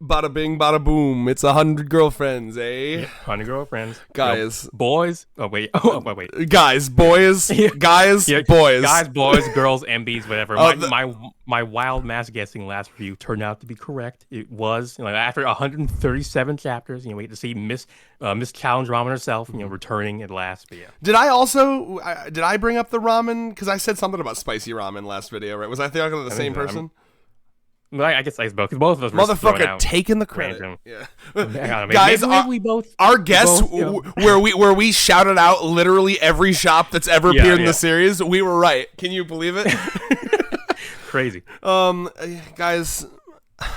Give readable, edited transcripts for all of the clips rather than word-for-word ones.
Bada bing, bada boom. It's 100 girlfriends, eh? 100 girlfriends. Guys. Boys. Oh, wait. Oh, wait. Guys, boys. Yeah. Guys, Yeah, boys. Guys, boys, girls, MBs, whatever. Oh, My wild mass guessing last review turned out to be correct. It was, after 137 chapters, we get to see Miss Challenge Ramen herself, returning at last. But yeah. Did I bring up the ramen? Because I said something about spicy ramen last video, right? Was I thinking of the same person? I guess both. Because both of us were motherfucker taking the credit. Random. Yeah. Guys, maybe we both. Our guess, where we shouted out literally every shop that's ever appeared in the series, we were right. Can you believe it? Crazy. Guys,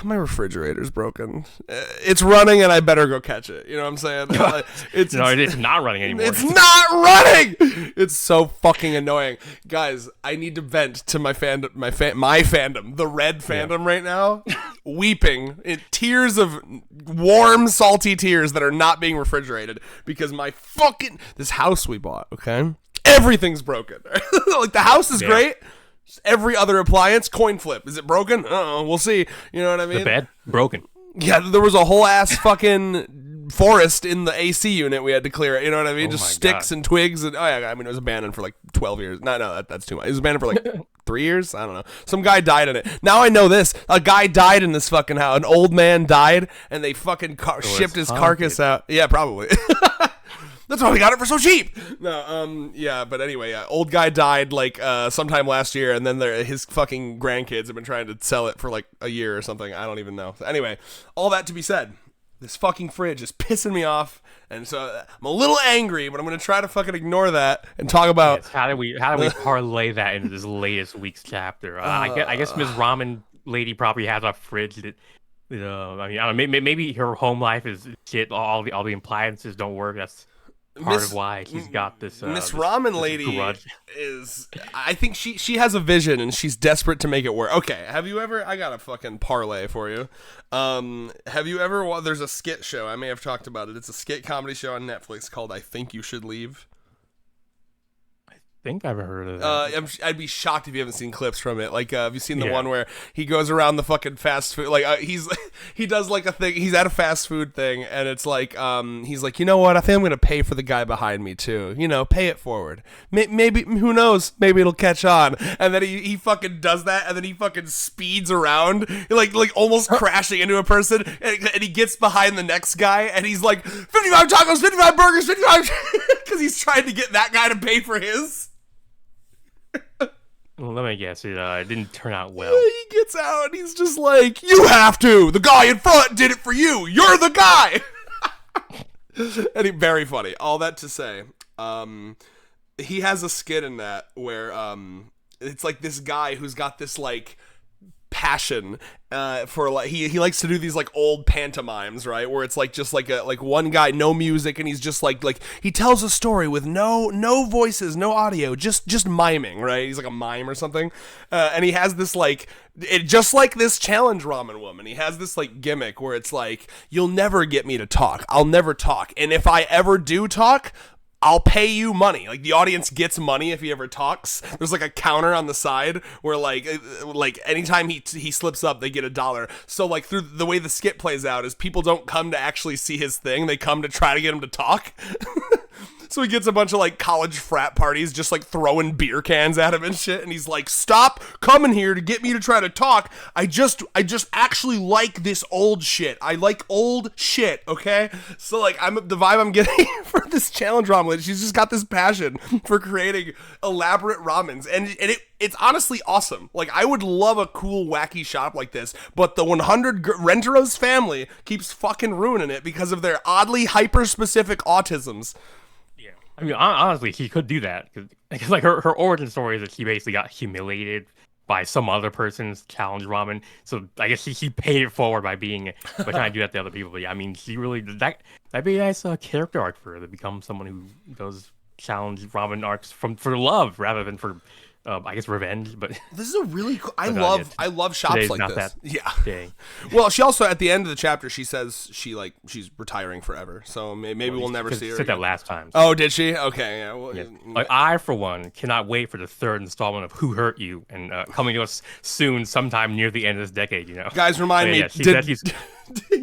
my refrigerator's broken. It's running, and I better go catch it. You know what I'm saying? It's not running anymore. It's not running. It's so fucking annoying, guys. I need to vent to my fandom, my fandom, the red fandom right now, weeping in tears of warm, salty tears that are not being refrigerated because this house we bought. Okay, everything's broken. Like the house is great. Every other appliance, coin flip. Is it broken? We'll see. You know what I mean? The bed broken. Yeah, there was a whole ass fucking forest in the AC unit. We had to clear it. You know what I mean? Just sticks and twigs and it was abandoned for like 12 years. No, that's too much. It was abandoned for like 3 years. I don't know. Some guy died in it. Now I know this. A guy died in this fucking house. An old man died, and they fucking shipped his carcass out. Yeah, probably. That's why we got it for so cheap. No, but anyway, old guy died like sometime last year, and then his fucking grandkids have been trying to sell it for like a year or something. I don't even know. So anyway, all that to be said, this fucking fridge is pissing me off, and so I'm a little angry, but I'm gonna try to fucking ignore that and talk about how do we parlay that into this latest week's chapter. I guess Ms. Ramen Lady probably has a fridge that. I don't know. Maybe her home life is shit. All the appliances don't work. That's part of why he's got this. Miss Ramen Lady grudge. I think she has a vision and she's desperate to make it work. Okay, have you ever? I got a fucking parlay for you. Have you ever? There's a skit show. I may have talked about it. It's a skit comedy show on Netflix called "I Think You Should Leave." I think I've heard of that. I'd be shocked if you haven't seen clips from it. Like, have you seen the one where he goes around the fucking fast food? Like, he does like a thing. He's at a fast food thing, and it's like, he's like, you know what? I think I'm gonna pay for the guy behind me too. Pay it forward. Maybe who knows? Maybe it'll catch on. And then he fucking does that, and then he fucking speeds around, like almost crashing into a person, and he gets behind the next guy, and he's like, 55 tacos, 55 burgers, 55, because he's trying to get that guy to pay for his. Well, let me guess. It didn't turn out well. Yeah, he gets out and he's just like, you have to. The guy in front did it for you. You're the guy. And very funny. All that to say, he has a skit in that where it's like this guy who's got this like passion for like he likes to do these like old pantomimes, right, where it's like just like one guy, no music, and he's just like he tells a story with no voices, no audio, just miming, right? He's like a mime or something, and he has this like just like this challenge ramen woman, he has this like gimmick where it's like, you'll never get me to talk, I'll never talk, and if I ever do talk, I'll pay you money. Like, the audience gets money if he ever talks. There's like a counter on the side where like anytime he slips up, they get $1. So like through the way the skit plays out is people don't come to actually see his thing. They come to try to get him to talk. So he gets a bunch of like college frat parties just like throwing beer cans at him and shit, and he's like, "Stop coming here to get me to try to talk. I just actually like this old shit. I like old shit, okay?" So like the vibe I'm getting for this challenge ramen, she's just got this passion for creating elaborate ramens, and it's honestly awesome. Like, I would love a cool wacky shop like this, but the 100 Renteros family keeps fucking ruining it because of their oddly hyper specific autisms. I mean, honestly, he could do that because like her origin story is that she basically got humiliated by some other person's challenge ramen. So I guess he paid it forward by trying to do that to other people. But yeah, I mean, she really that'd be a nice character arc for her to become someone who does challenge ramen arcs for love rather than for I guess revenge. But this is a really cool. I love shops like this. That yeah. Well, she also at the end of the chapter she says she's retiring forever. So maybe we'll never see her. Said that last time. So. Oh, did she? Okay. Yeah. Well, yes. Like, I for one cannot wait for the third installment of Who Hurt You, and coming to us soon, sometime near the end of this decade. Guys, remind me.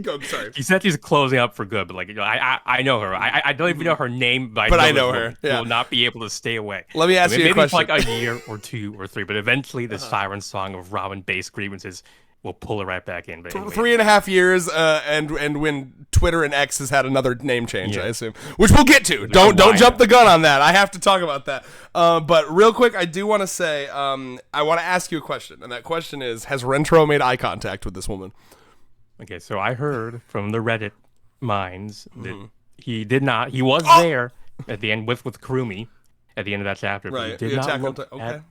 Go, sorry. He said she's closing up for good, but like, I know her. I don't even know her name, but I know her. Will not be able to stay away. Let me ask you a question. Maybe for like a year or 2 or 3, but eventually the siren song of ramen-based grievances will pull her right back in. But anyway. 3.5 years, and when Twitter and X has had another name change, I assume, which we'll get to. Don't jump the gun on that. I have to talk about that. But real quick, I do want to say, I want to ask you a question, and that question is: has Rentro made eye contact with this woman? Okay, so I heard from the Reddit minds that he did not. He was there at the end with Kurumi at the end of that chapter, but he did not look at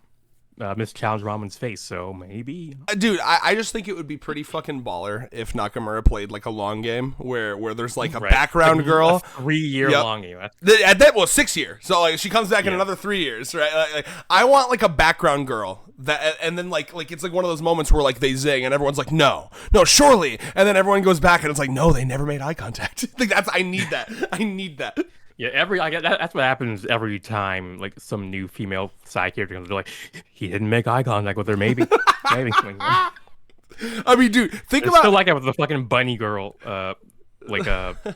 Miss Challenge Ramen's face, so maybe. Dude, I just think it would be pretty fucking baller if Nakamura played like a long game where there's like a background girl. A 3-year long game. At that, 6 year. So like she comes back in another 3 years, right? Like, I want like a background girl that, and then like it's like one of those moments where like they zing and everyone's like, no, surely, and then everyone goes back and it's like, no, they never made eye contact. Like I need that. I need that. Yeah, that's what happens every time, like, some new female side character comes. They're like, he didn't make eye contact with her, maybe. Maybe. I mean, dude, think about... It's still like that with the fucking bunny girl,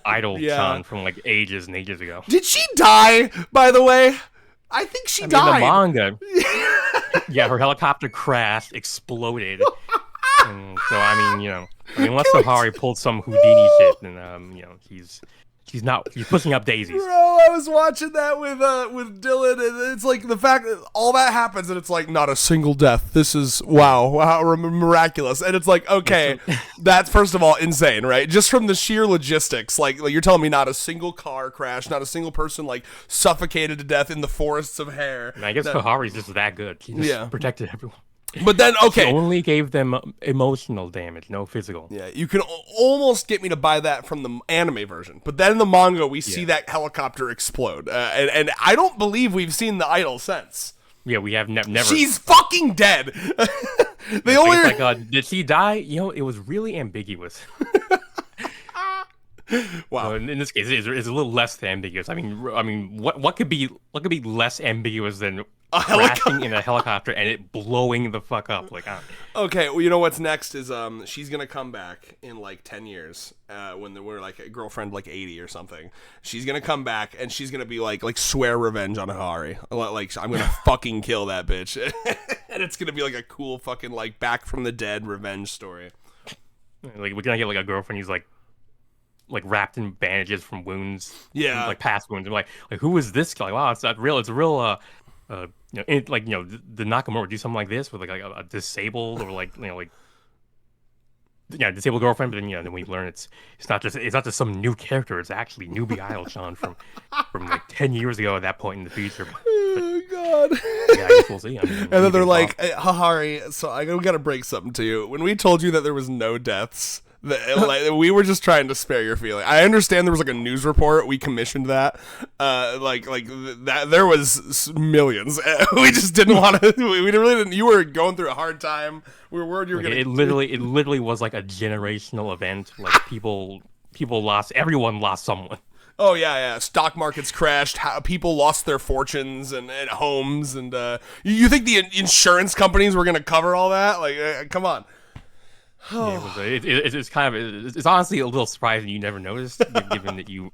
idol Chan from, like, ages and ages ago. Did she die, by the way? I think she died. In the manga. Yeah, her helicopter crashed, exploded. And so, unless Sahari pulled some Houdini shit, then, He's pushing up daisies. Bro, I was watching that with Dylan, and it's like the fact that all that happens, and it's like not a single death. This is wow, miraculous. And it's like, okay, that's first of all insane, right? Just from the sheer logistics, like you're telling me not a single car crash, not a single person like suffocated to death in the forests of hair. And I guess Kahari's just that good. He just protected everyone. But then, okay. He only gave them emotional damage, no physical. Yeah, you can almost get me to buy that from the anime version. But then in the manga, we see that helicopter explode. And I don't believe we've seen the idol since. Yeah, we have never. She's fucking dead. They only... did she die? It was really ambiguous. Wow. In this case, it's a little less ambiguous. I mean, what could be less ambiguous than crashing in a helicopter and it blowing the fuck up? Okay, well, you know what's next is she's gonna come back in like 10 years when we're like a girlfriend like 80 or something. She's gonna come back and she's gonna be like swear revenge on Hari. Like I'm gonna fucking kill that bitch, and it's gonna be like a cool fucking like back from the dead revenge story. Like we're gonna get like a girlfriend who's like wrapped in bandages from wounds, like past wounds. I'm like who is this guy? Wow, it's not real. It's a real, the Nakamura would do something like this with like a disabled or disabled girlfriend. But then then we learn it's not just some new character. It's actually Newbie Idol-chan from like 10 years ago at that point in the future. Oh God. Yeah, I guess we'll see. And then they're like, hey, Hari, so we gotta break something to you. When we told you that there was no deaths, we were just trying to spare your feeling. I understand there was like a news report. We commissioned that. That there was millions. We just didn't want to. We really didn't. You were going through a hard time. We were worried you were gonna. It literally was like a generational event. Like people lost. Everyone lost someone. Oh yeah. Stock markets crashed. People lost their fortunes and homes. And you think the insurance companies were gonna cover all that? Like, come on. It's honestly a little surprising you never noticed, given that you're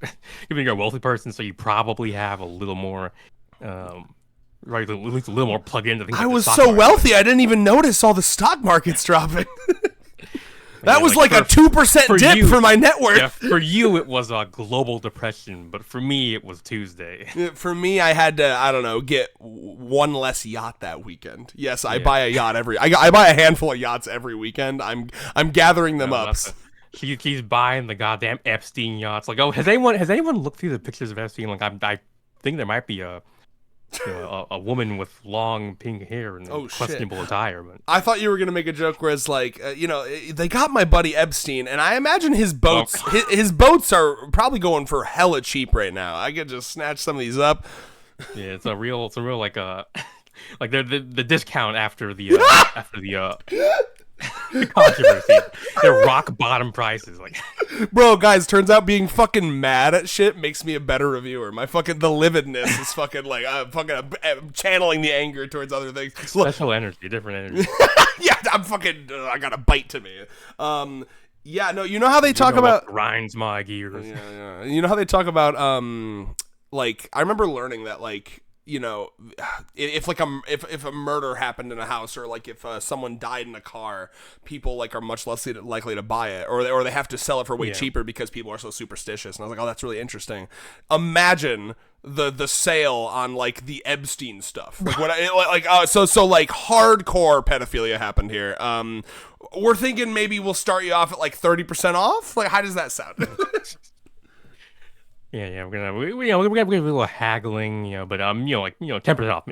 a wealthy person, so you probably have a little more, right, at least a little more plugged into things. I was so wealthy, I didn't even notice all the stock markets dropping. That was like a 2% dip for my net worth. Yeah, for you, it was a global depression, but for me, it was Tuesday. For me, I had to, get one less yacht that weekend. Yes, I buy a yacht I buy a handful of yachts every weekend. I'm gathering them up. He's buying the goddamn Epstein yachts. Like, has anyone looked through the pictures of Epstein? Like, I think there might be a woman with long pink hair and questionable attire. But I thought you were gonna make a joke where it's like, they got my buddy Epstein, and I imagine his boats, his boats are probably going for hella cheap right now. I could just snatch some of these up. Yeah, it's a real like they're the discount after the controversy. They're rock bottom prices. Like, bro, guys, turns out being fucking mad at shit makes me a better reviewer. My fucking the lividness is fucking like I'm channeling the anger towards other things. Special energy, different energy. Yeah, I got a bite to me. Yeah, no, you know how they talk about grinds my gears. yeah. You know how they talk about like I remember learning that like you know if like if a murder happened in a house or like if someone died in a car, people like are much less likely to buy it or they have to sell it for way cheaper because people are so superstitious. And I was like, oh, that's really interesting. Imagine the sale on like the Epstein stuff, like what so like hardcore pedophilia happened here. We're thinking maybe we'll start you off at like 30% off. Like, how does that sound? Yeah, we're gonna be a little haggling, but 10% off.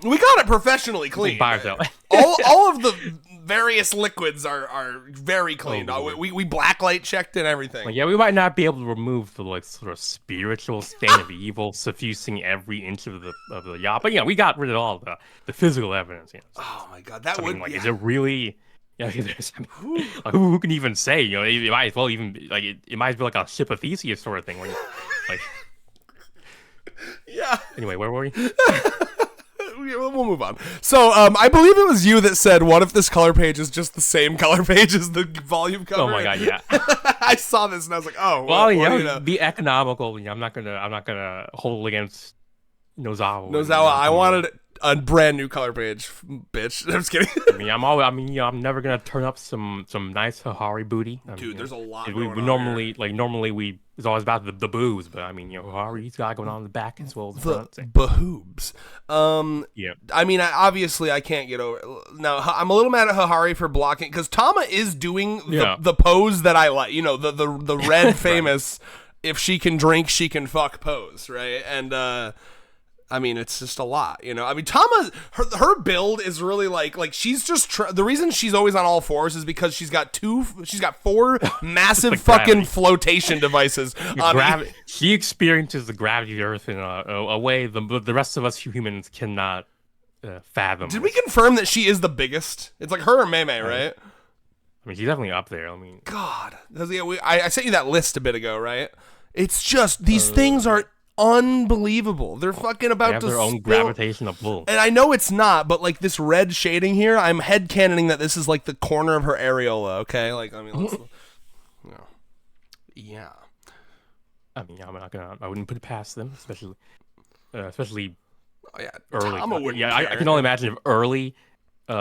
We got it professionally clean. all of the various liquids are very clean. We blacklight checked and everything. Like, yeah, we might not be able to remove the like sort of spiritual stain of evil suffusing every inch of the yacht, but we got rid of all the physical evidence. Oh my god, that would is it really? Yeah, who can even say? It might as well even like it might be like a ship of Theseus sort of thing. Where like, yeah. Anyway, where were we? We'll move on. So, I believe it was you that said, "What if this color page is just the same color page as the volume cover?" Oh my god, yeah. I saw this and I was like, "Oh, well, be economical. I'm not gonna hold against Nozawa. I wanted a brand new color page, bitch. I'm just kidding. I'm never gonna turn up some nice Hahari booty. Dude, there's a lot. We normally it's always about the boobs, but Hahari's got going on in the back as well as the front. Bahoobs. Yeah. Obviously I can't get over. Now I'm a little mad at Hahari for blocking because Tama is doing the pose that I like. The red famous if she can drink she can fuck pose, right? And it's just a lot, Tama, her build is really like she's just the reason she's always on all fours is because she's got four massive fucking flotation devices. She experiences the gravity of the Earth in a way the rest of us humans cannot fathom. Did we confirm that she is the biggest? It's like her or Mei, right? She's definitely up there. God, I sent you that list a bit ago, right? It's just these things are unbelievable. They're fucking about they have to their own gravitational pull. And I know it's not, but like this red shading here, I'm headcanoning that this is like the corner of her areola, okay? Like, yeah. I wouldn't put it past them, especially oh, yeah, early. I can only imagine if early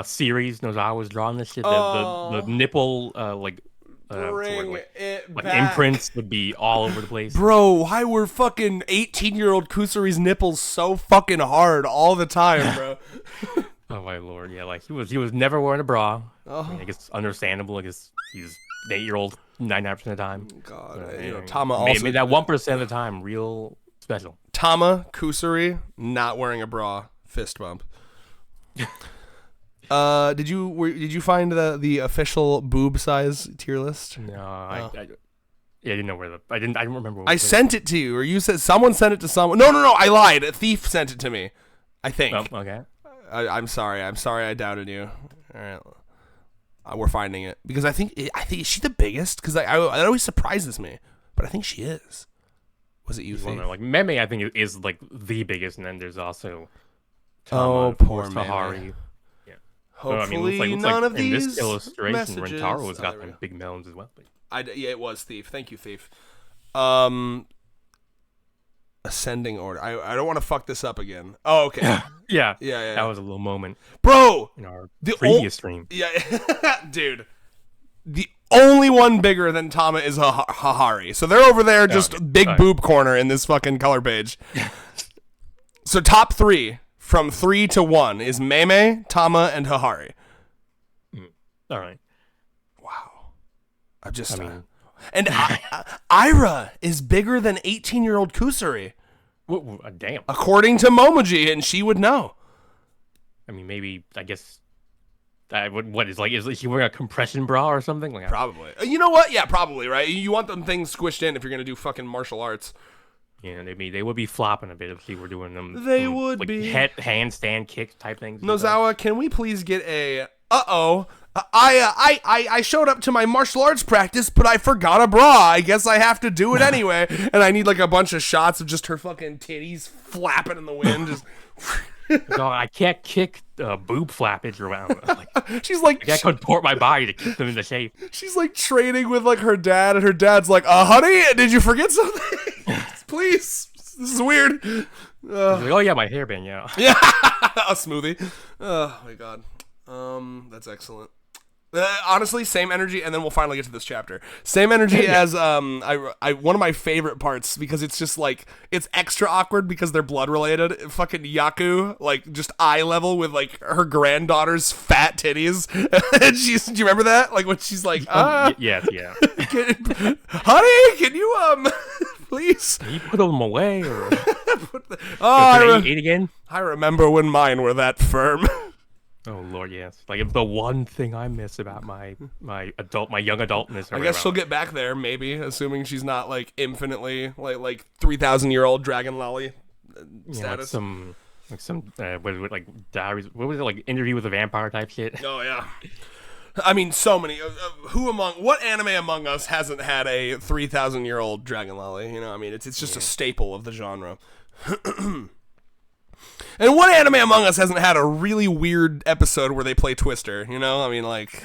series Nozawa was drawing this shit, the nipple Bring it back. Imprints would be all over the place. Bro, why were fucking 18-year-old Kusari's nipples so fucking hard all the time, bro? Oh my lord, yeah, like he was never wearing a bra. Oh. I guess understandable. I guess he's an 8-year-old 99% of the time. God, Tama also made that 1% of the time real special. Tama Kusari not wearing a bra, fist bump. Did you find the official boob size tier list? No, I didn't know where I didn't remember. I sent it to you, or you said someone sent it to someone. No, I lied. A thief sent it to me. I think. Oh, okay. I'm sorry. I doubted you. All right, we're finding it because I think is she the biggest? Because it always surprises me, but I think she is. Was it you? Thief? Like Meme, I think is like the biggest, and then there's also Tama, oh, poor Hahari. Hopefully, looks none like of in these this illustration, messages. Rentaro's got them big melons as well. Yeah, it was Thief. Thank you, Thief. Ascending order. I don't want to fuck this up again. Oh, okay. yeah. That was a little moment, bro. In our previous stream. Yeah, dude. The only one bigger than Tama is Hahari. So they're over there, just big boob corner in this fucking color page. So top 3. From 3 to 1 is Meme, Tama, and Hahari. All right. Wow. And Ira is bigger than 18-year-old Kusari. Damn. According to Momoji, and she would know. Maybe, I guess, is she wearing a compression bra or something? Probably. You know what? Yeah, probably, right? You want them things squished in if you're going to do fucking martial arts. Yeah, they would be flopping a bit if she were doing them. They would be handstand kick type things. Nozawa, can we please get a? I showed up to my martial arts practice, but I forgot a bra. I guess I have to do it anyway. And I need like a bunch of shots of just her fucking titties flapping in the wind. Just No, I can't kick boob flappage around. Like, She's like, I can't contort my body to keep them in the shape. she's like training with like her dad, and her dad's like, honey, did you forget something? Please, this is weird. Like, oh yeah, my hairband, yeah. Yeah, a smoothie. Oh my god. That's excellent. Honestly, same energy, and then we'll finally get to this chapter. Same energy as I one of my favorite parts, because it's just like it's extra awkward because they're blood related. Fucking Yaku, like just eye level with like her granddaughter's fat titties. And do you remember that? Like when she's like, yes, yeah. honey, can you please? Can you put them away or eat again? I remember when mine were that firm. Oh Lord, yes. Like the one thing I miss about my young adultness. I guess she'll get back there, maybe, assuming she's not like infinitely like 3,000-year-old dragon lolly status. Like some like diaries. What was it, like Interview with a Vampire type shit? Oh yeah. I mean, so many. What anime among us hasn't had a 3,000-year-old dragon lolly? You know, I mean, it's just a staple of the genre. And what anime among us hasn't had a really weird episode where they play Twister? You know, I mean, like,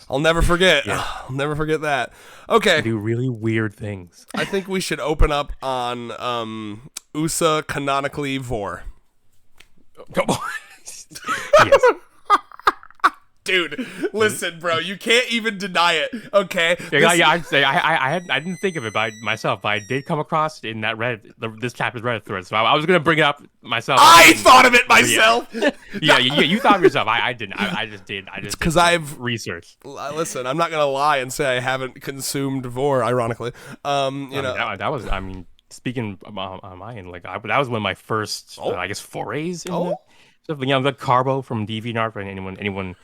I'll never forget. Yeah. I'll never forget that. Okay. They do really weird things. I think we should open up on Usa canonically Vor. Yes. Dude, listen, bro. You can't even deny it. Okay. I'd say I didn't think of it by myself, but I did come across in that this chapter's Reddit thread, so I was gonna bring it up myself. I thought of it myself. Yeah, you thought of yourself. I didn't. I just did. Because I've researched. Listen, I'm not gonna lie and say I haven't consumed Vor. Ironically, that was. I mean, speaking on my end, like that was one of my first, I guess, forays in stuff. You know, the Carbo from DeviantArt, for anyone.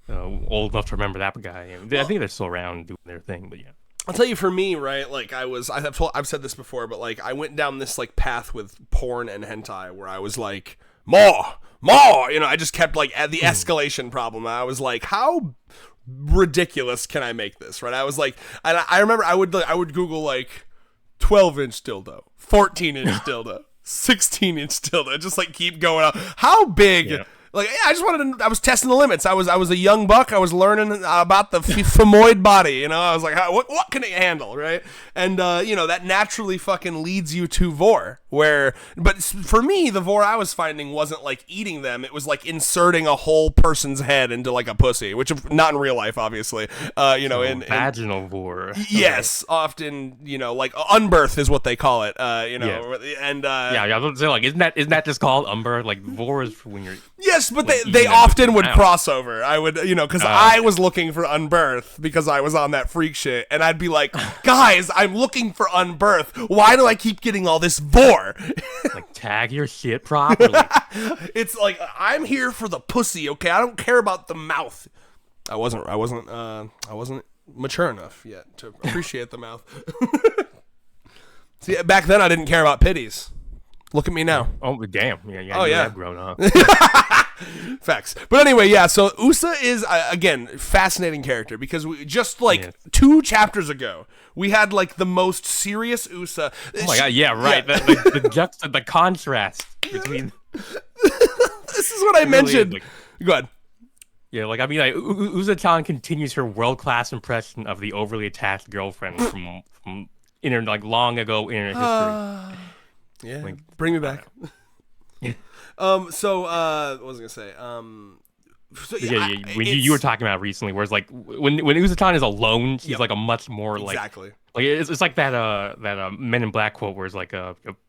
Old enough to remember that guy. I think they're still around doing their thing, but yeah. I'll tell you, for me, right? Like I've said this before, but like I went down this like path with porn and hentai where I was like more. You know, I just kept like at the escalation problem. I was like, how ridiculous can I make this? Right? I was like, and I remember I would Google like 12-inch dildo, 14-inch dildo, 16-inch dildo, just like keep going up. How big? Yeah. Like, yeah, I was testing the limits. I was a young buck. I was learning about the femoid body, you know. I was like, what can it handle, right? And, you know, that naturally fucking leads you to Vor, but for me, the Vor I was finding wasn't, like, eating them. It was, like, inserting a whole person's head into, like, a pussy, which, not in real life, obviously, you know. Vaginal Vor. Yes, often, you know, like, unbirth is what they call it, you know. Yes. And, yeah, I was going to say, like, isn't that just called unbirth? Like, Vor is when you're... Yes, but they often would cross over. I would, you know, because I was looking for unbirth because I was on that freak shit, and I'd be like, guys, I'm looking for unbirth. Why do I keep getting all this Vor? Like, tag your shit properly. It's like, I'm here for the pussy, okay? I don't care about the mouth. I wasn't mature enough yet to appreciate the mouth. See, back then I didn't care about pitties. Look at me now. Oh, damn. Yeah, I've grown up. Facts. But anyway, yeah, so Usa is, again, fascinating character because we just, 2 chapters ago, we had, like, the most serious Usa. Oh my god, yeah, right. Yeah. The contrast between... This is what I mentioned. Like, go ahead. Yeah, like, I mean, like, Usa-chan continues her world-class impression of the overly attached girlfriend from long ago internet history. Yeah, like, bring me back. So what was I gonna say? You were talking about recently, where it's like when Usa-chan is alone, she's like a much more like exactly. Like it's like that Men in Black quote where it's like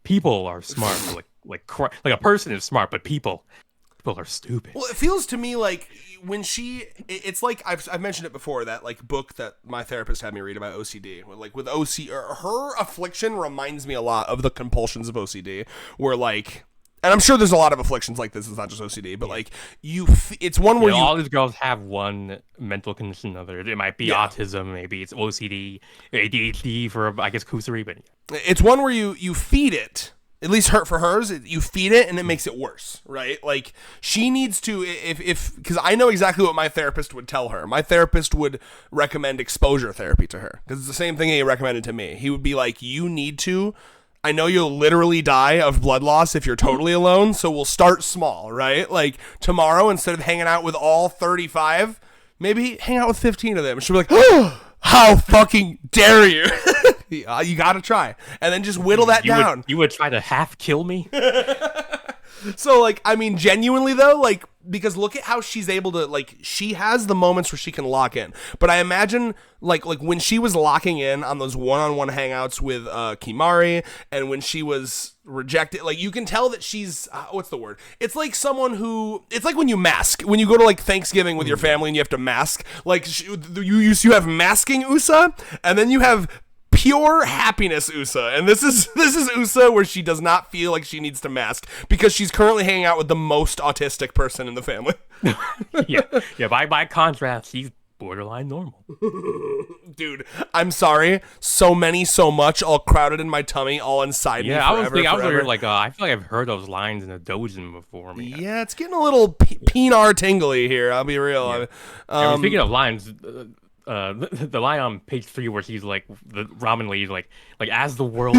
people are smart, like a person is smart, but people are stupid. Well, it feels to me like when it's like I've mentioned it before, that like book that my therapist had me read about OCD. Like with her affliction reminds me a lot of the compulsions of OCD, where like, and I'm sure there's a lot of afflictions like this. It's not just OCD, but like it's one where all these girls have one mental condition or other. It might be autism, maybe it's OCD, ADHD for I guess Kusari, but it's one where you feed it. At least for hers, you feed it and it makes it worse, right? Like she needs to, if because I know exactly what my therapist would tell her. My therapist would recommend exposure therapy to her because it's the same thing he recommended to me. He would be like, you need to I know you'll literally die of blood loss if you're totally alone, so we'll start small, right? Like, tomorrow, instead of hanging out with all 35, maybe hang out with 15 of them. She'll be like, oh, how fucking dare you? You gotta try. And then just whittle that down. You would try to half kill me? So, like, I mean, genuinely, though, like, because look at how she's able to, like, she has the moments where she can lock in. But I imagine, like when she was locking in on those one-on-one hangouts with Kimari, and when she was rejected, like, you can tell that she's, what's the word? It's like someone who, it's like when you mask. When you go to, like, Thanksgiving with your family and you have to mask. Like, you have masking Usa, and then you have pure happiness Usa, and this is Usa where she does not feel like she needs to mask because she's currently hanging out with the most autistic person in the family. yeah. By contrast, she's borderline normal. Dude, I'm sorry. So much, all crowded in my tummy, all inside me. Yeah, I was forever. like, I feel like I've heard those lines in a dojin before. Yeah, it's getting a little peenar tingly here. I'll be real. Yeah. Speaking of lines. The line on page 3 where he's like, the ramen lady's like as the world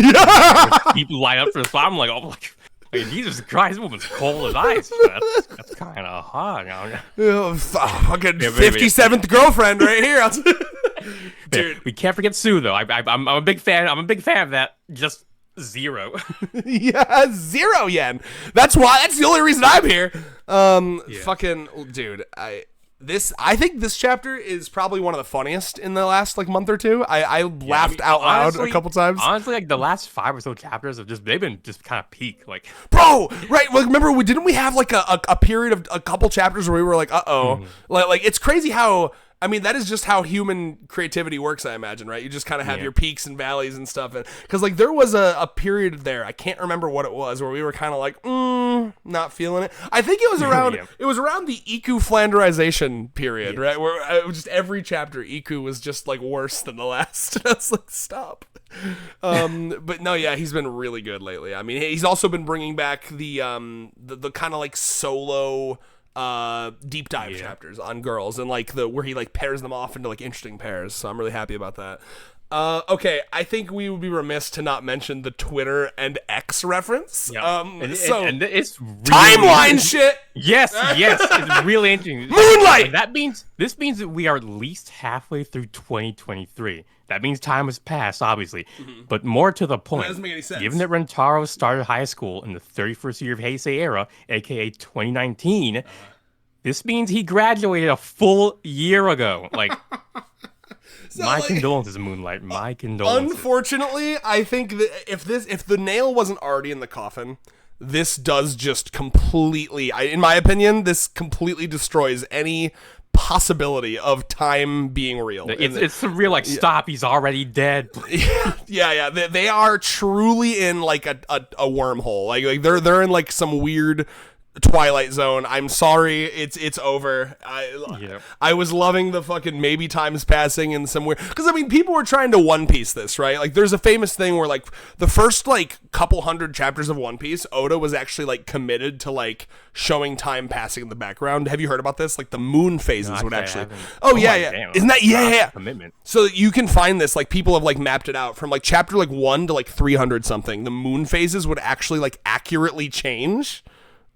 people line up for the spot, I'm like, oh, like Jesus Christ, this woman's cold as ice. That's kind of hot. Fucking 57th girlfriend right here. Dude, we can't forget Sue though. I'm a big fan. I'm a big fan of that. Just 0. Yeah, 0 yen. That's the only reason I'm here. Fucking dude, I think this chapter is probably one of the funniest in the last like month or two. I laughed out loud a couple times. Honestly, like the last 5 or so chapters they've been just kind of peak. Like, bro, right? Well, remember didn't we have like a period of a couple chapters where we were like, like it's crazy how. I mean, that is just how human creativity works, I imagine, right? You just kind of have your peaks and valleys and stuff. Because, like, there was a period there, I can't remember what it was, where we were kind of like, not feeling it. I think it was around it was around the Iku flanderization period, right? Where just every chapter, Iku was just, like, worse than the last. I was like, stop. But no, yeah, he's been really good lately. I mean, he's also been bringing back the kind of, like, solo deep dive chapters on girls and like where he like pairs them off into like interesting pairs, so I'm really happy about that. Okay, I think we would be remiss to not mention the Twitter and X reference. And it's really timeline shit. Yes, it's really interesting. Moonlight. This means that we are at least halfway through 2023. That means time has passed, obviously. But more to the point, that doesn't make any sense. Given that Rentaro started high school in the 31st year of Heisei era, aka 2019, this means he graduated a full year ago. Like, my condolences, Moonlight. My condolences. Unfortunately, I think that if the nail wasn't already in the coffin, this does just completely, in my opinion, this completely destroys any possibility of time being real. It's a real like stop. He's already dead. Yeah. They are truly in like a wormhole. Like they're in like some weird Twilight Zone. I'm sorry, it's over. I was loving the fucking maybe time's passing in some weird, because I mean people were trying to One Piece this, right? Like there's a famous thing where like the first like couple hundred chapters of One Piece, Oda was actually like committed to like showing time passing in the background. Have you heard about this? Like the moon phases would actually. Damn. Isn't that commitment? So you can find this, like people have like mapped it out from like chapter like 1 to like 300 something. The moon phases would actually like accurately change.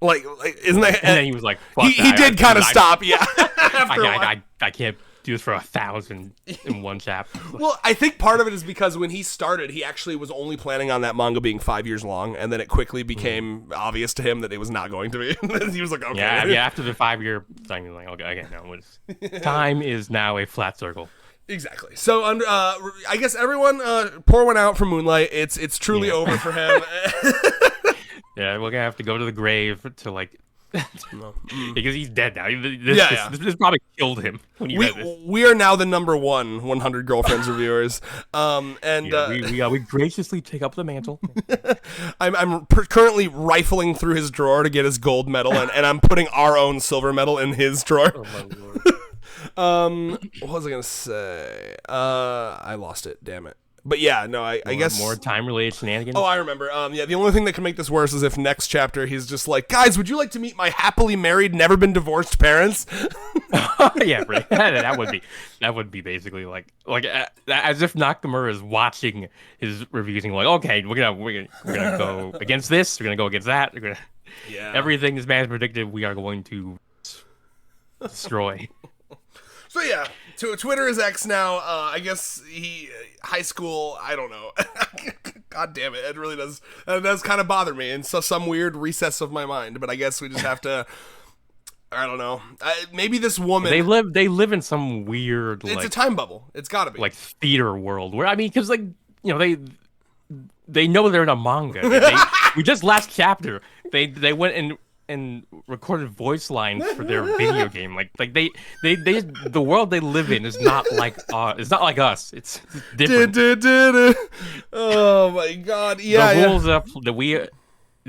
Like isn't that? And then he was like, fuck he did kind of stop. Yeah, I can't do this for 1,000 in one chapter. Well, I think part of it is because when he started, he actually was only planning on that manga being 5 years long, and then it quickly became obvious to him that it was not going to be. He was like, okay. Yeah, after the 5-year thing, he was like, okay, no, time is now a flat circle. Exactly. So, I guess everyone pour one out for Moonlight. It's truly over for him. Yeah, we're gonna have to go to the grave to like, because he's dead now. This probably killed him. When he read this. We are now the number 100 girlfriends reviewers. We graciously take up the mantle. I'm currently rifling through his drawer to get his gold medal, and I'm putting our own silver medal in his drawer. Oh my lord. What was I gonna say? I lost it. Damn it. But yeah, no, I guess more time-related shenanigans. Oh, I remember. Yeah, the only thing that can make this worse is if next chapter he's just like, guys, would you like to meet my happily married, never been divorced parents? Yeah, right. That would be basically like as if Nakamura is watching his reviews and like, okay, we're gonna go against this, we're gonna go against that, Yeah. everything this man predicted, we are going to destroy. So yeah, Twitter is X now. I guess high school. I don't know. God damn it! It really does. That does kind of bother me in some weird recess of my mind. But I guess we just have to. I don't know. Maybe this woman. They live in some weird. It's a time bubble. It's got to be like theater world where because they know they're in a manga. We just last chapter they went and recorded voice lines for their video game. Like they the world they live in is not like us. It's different. Oh my god! Yeah, the rules that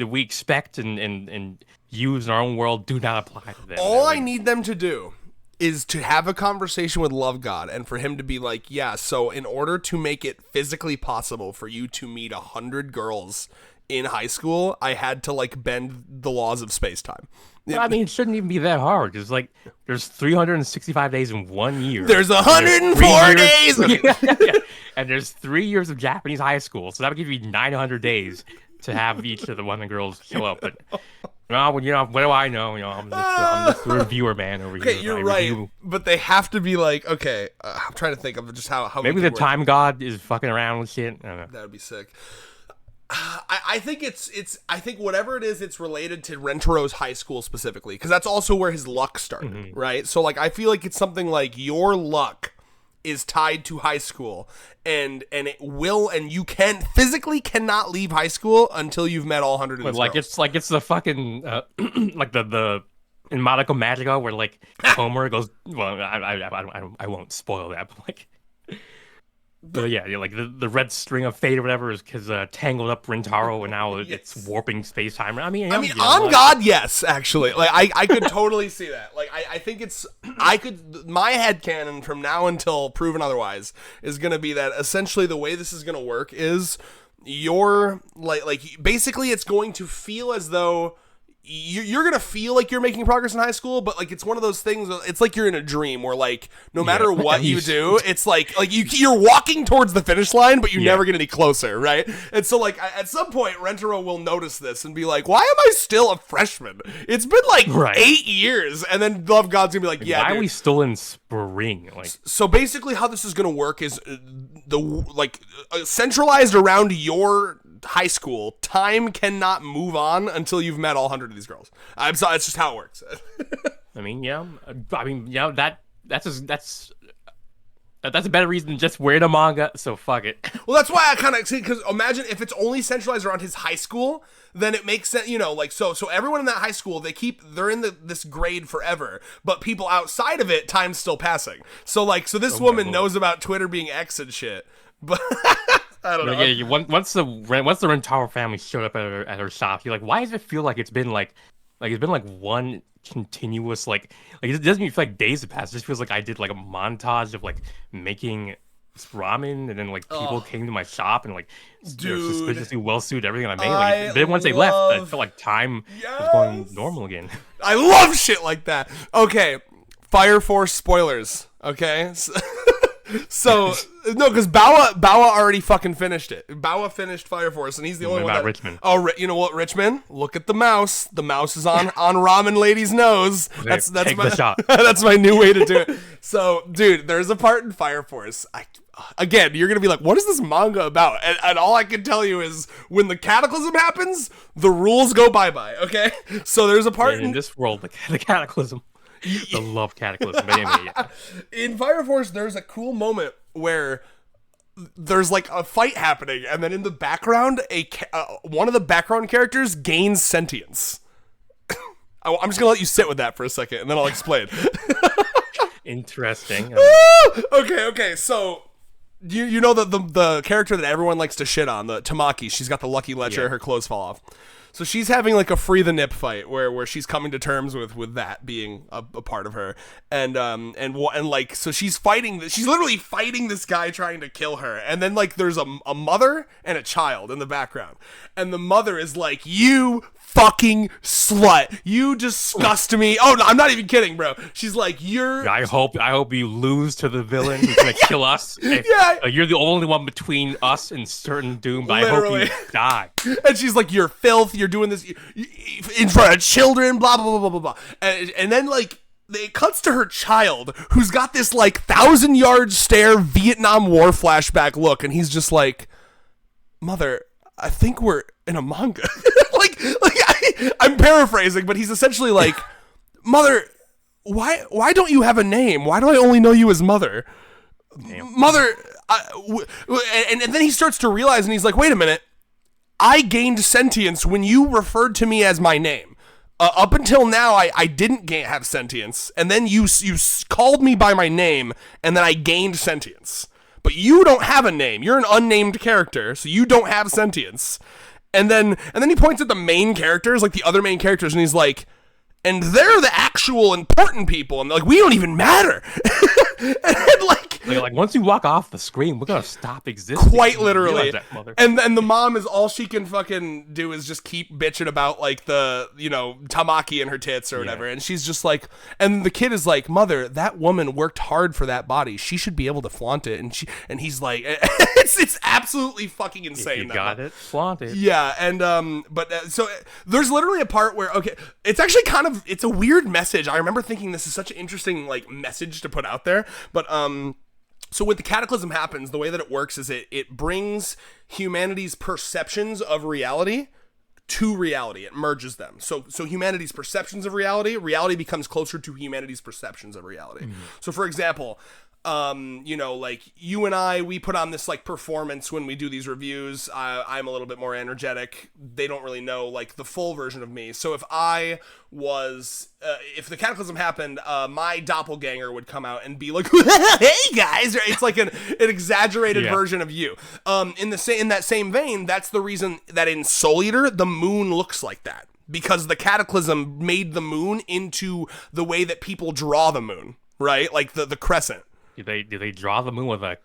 we expect and use in our own world do not apply to them. All I need them to do is to have a conversation with Love God and for him to be like, yeah, so in order to make it physically possible for you to meet 100 girls in high school, I had to like bend the laws of space-time. I mean, it shouldn't even be that hard. It's like there's 365 days in 1 year. There's 104 days. Yeah. And there's 3 years of Japanese high school, so that would give you 900 days to have each of the one girls show up. But no, what do I know? I'm just a reviewer, man, over here. Okay, you're right. But they have to be like, okay, I'm trying to think of just how maybe the time god is fucking around with shit. I don't know. That would be sick. I think I think whatever it is, it's related to Rentaro's high school specifically, because that's also where his luck started, right? So like, I feel like it's something like your luck is tied to high school, and you physically cannot leave high school until you've met all 100 of these girls. It's the fucking like the in Madoka Magica where like Homer goes. Well, I won't spoil that, but like. But yeah, like the red string of fate or whatever is because tangled up Rintaro and now it's warping space time. I mean, on God, yes, actually, like I could totally see that. Like I think my headcanon from now until proven otherwise is gonna be that essentially the way this is gonna work is you're like basically it's going to feel as though you're gonna feel like you're making progress in high school, but like it's one of those things. It's like you're in a dream where like no matter what you do, it's like you're walking towards the finish line, but you never get any closer, right? And so like at some point, Rentaro will notice this and be like, "Why am I still a freshman? It's been like 8 years." And then Love God's gonna be like, "Yeah, why are we still in spring?" Like, so basically, how this is gonna work is centralized around your high school, time cannot move on until you've met all 100 of these girls. I'm sorry, that's just how it works. That's a better reason than just wear the manga, so fuck it. Well, that's why I kind of see, because imagine if it's only centralized around his high school, then it makes sense, like, so everyone in that high school, they're in this grade forever, but people outside of it, time's still passing. So this woman knows about Twitter being X and shit, but... I don't know. Yeah, once the Rentaro family showed up at her shop, you're like, why does it feel like it's been like it's been like one continuous like it doesn't even feel like days have passed. It just feels like I did like a montage of like making ramen, and then like people came to my shop and like they're suspiciously well suited everything I made. Like, then once they left, I felt like time was going normal again. I love shit like that. Okay, Fire Force spoilers. Okay. So no, because Bawa already fucking finished it. Bawa finished Fire Force, and he's the only one. Richmond. Oh, you know what, Richmond? Look at the mouse. The mouse is on Ramen Lady's nose. Okay, that's my shot. That's my new way to do it. So, dude, there's a part in Fire Force. Again, you're gonna be like, what is this manga about? And all I can tell you is when the cataclysm happens, the rules go bye-bye. Okay, so there's a part in this world, the cataclysm. I love Cataclysm. But anyway, yeah. In Fire Force, there's a cool moment where there's like a fight happening, and then in the background, one of the background characters gains sentience. I'm just gonna let you sit with that for a second, and then I'll explain. Interesting. Okay. So you know the character that everyone likes to shit on, the Tamaki. She's got the lucky lecher. Her clothes fall off. So she's having like a free the nip fight where she's coming to terms with that being a part of her, and like so she's fighting. She's literally fighting this guy trying to kill her, and then like there's a mother and a child in the background, and the mother is like, "You fucking slut, you disgust me." Oh no, I'm not even kidding, bro. She's like, "You're." I hope you lose to the villain who's gonna kill us. Yeah. You're the only one between us and certain doom. But Literally. I hope you die. And she's like, "You're filth. You're doing this in front of children." Blah blah blah blah blah. And then like it cuts to her child, who's got this like 1,000-yard stare Vietnam War flashback look, and he's just like, "Mother, I think we're in a manga." I'm paraphrasing, but he's essentially like, "Mother, why don't you have a name? Why do I only know you as Mother? Damn. Mother." And then he starts to realize, and he's like, "Wait a minute. I gained sentience when you referred to me as my name. Up until now, I didn't have sentience, and then you called me by my name, and then I gained sentience. But you don't have a name. You're an unnamed character, so you don't have sentience." And then he points at the main characters, like the other main characters, and he's like, "And they're the actual important people, and like we don't even matter." And then, like once you walk off the screen, we're gonna stop existing. quite literally. That, mother. And the mom is all she can fucking do is just keep bitching about like the tamaki in her tits or whatever, and she's just like, and the kid is like, "Mother, that woman worked hard for that body. She should be able to flaunt it." And he's like, it's absolutely fucking insane. If you got it, flaunt it. Yeah, and so there's literally a part where it's actually it's a weird message. I remember thinking this is such an interesting like message to put out there, but so when the cataclysm happens, the way that it works is it brings humanity's perceptions of reality to reality. It merges them. So humanity's perceptions of reality becomes closer to humanity's perceptions of reality. Mm-hmm. So for example, like you and I, we put on this like performance when we do these reviews. I'm a little bit more energetic. They don't really know like the full version of me. So if I was, if the cataclysm happened, my doppelganger would come out and be like, "Hey guys!" It's like an exaggerated version of you. In that same vein, that's the reason that in Soul Eater the moon looks like that, because the cataclysm made the moon into the way that people draw the moon, right? Like the crescent. Do they draw the moon with a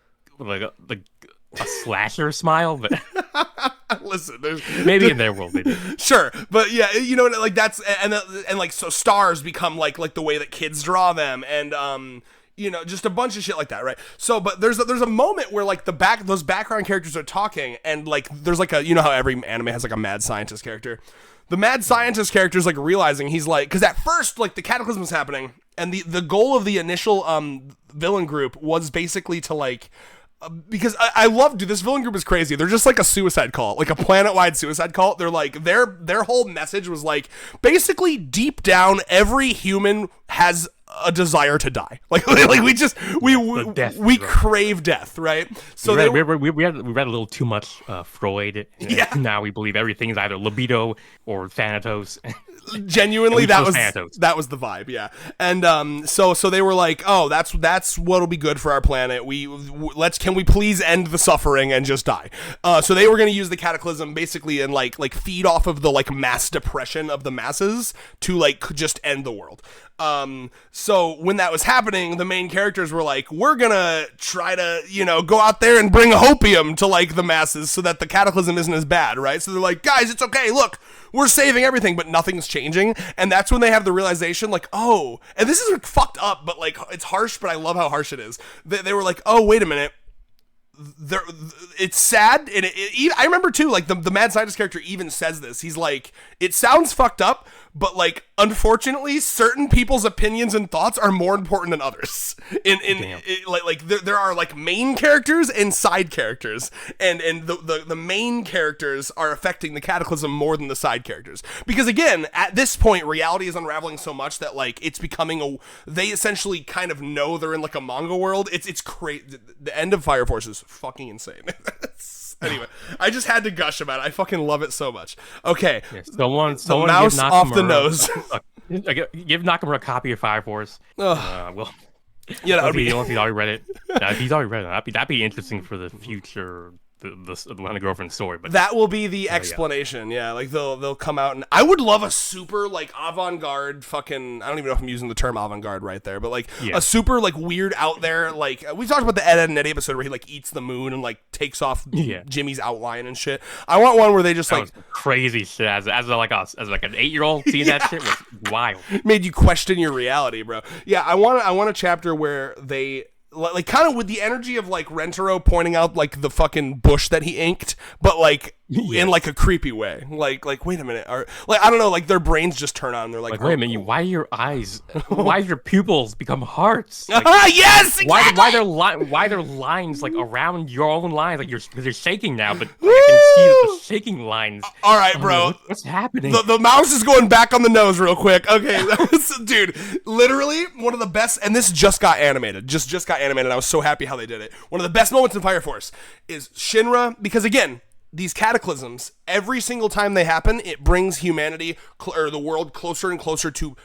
slasher smile? But listen, maybe in their world they do. Sure, but yeah, like that's and like so stars become like the way that kids draw them, and just a bunch of shit like that, right? So, but there's a moment where like those background characters are talking, and like there's like how every anime has like a mad scientist character. The mad scientist character is like realizing, he's like, because at first like the cataclysm is happening, and the goal of the initial villain group was basically to like, because I love, dude, this villain group is crazy. They're just like a suicide cult, like a planet-wide suicide cult. They're like, their whole message was like, basically deep down, every human has a desire to die. Like we crave death, right? So we read a little too much Freud. Yeah. Now we believe everything's either libido or Thanatos. Genuinely, that was the vibe, yeah. And so they were like, "Oh, that's what'll be good for our planet. Can we please end the suffering and just die?" So they were going to use the cataclysm basically and like feed off of the like mass depression of the masses to like just end the world. So when that was happening, the main characters were like, "We're gonna try to go out there and bring hopium to like the masses so that the cataclysm isn't as bad," right? So they're like, "Guys, it's okay. Look, we're saving everything, but nothing's changing." And that's when they have the realization, like, oh, and this is fucked up, but like it's harsh, but I love how harsh it is. They were like, "Oh, wait a minute. It's sad." And I remember too, like the mad scientist character even says this. He's like, "It sounds fucked up, but like unfortunately certain people's opinions and thoughts are more important than others." There are like main characters and side characters, and the main characters are affecting the cataclysm more than the side characters, because again at this point reality is unraveling so much that like it's becoming they essentially kind of know they're in like a manga world. It's crazy. The end of Fire Force is fucking insane. Anyway, I just had to gush about it. I fucking love it so much. Okay, someone mouse off the nose. Give Nakamura a copy of Fire Force. Yeah, that would be. Once he's already read it. If he's already read it, that'd be interesting for the future the girlfriend story. But that will be the explanation. Yeah, like they'll come out, and I would love a super like avant-garde fucking. I don't even know if I'm using the term avant-garde right there, but like a super like weird out there. Like we talked about the Ed, Edd and Eddy episode where he like eats the moon and like takes off Jimmy's outline and shit. I want one where they just like crazy shit as like an 8-year-old seeing that shit was wild. Made you question your reality, bro. Yeah, I want a chapter where they. Like kind of with the energy of like Rentaro pointing out like the fucking bush that he inked, but like in like a creepy way. Like wait a minute, or like I don't know, like their brains just turn on. They're like wait a minute, why do your eyes, why do your pupils become hearts? Like, yes, exactly. Why their lines like around your own lines? Like they're shaking now, but I can see the shaking lines. All right, bro, what's happening? The mouse is going back on the nose real quick. Okay, dude, literally one of the best, and this just got animated. Just got animated. I was so happy how they did it. One of the best moments in Fire Force is Shinra, because again, these cataclysms, every single time they happen, it brings humanity or the world closer and closer to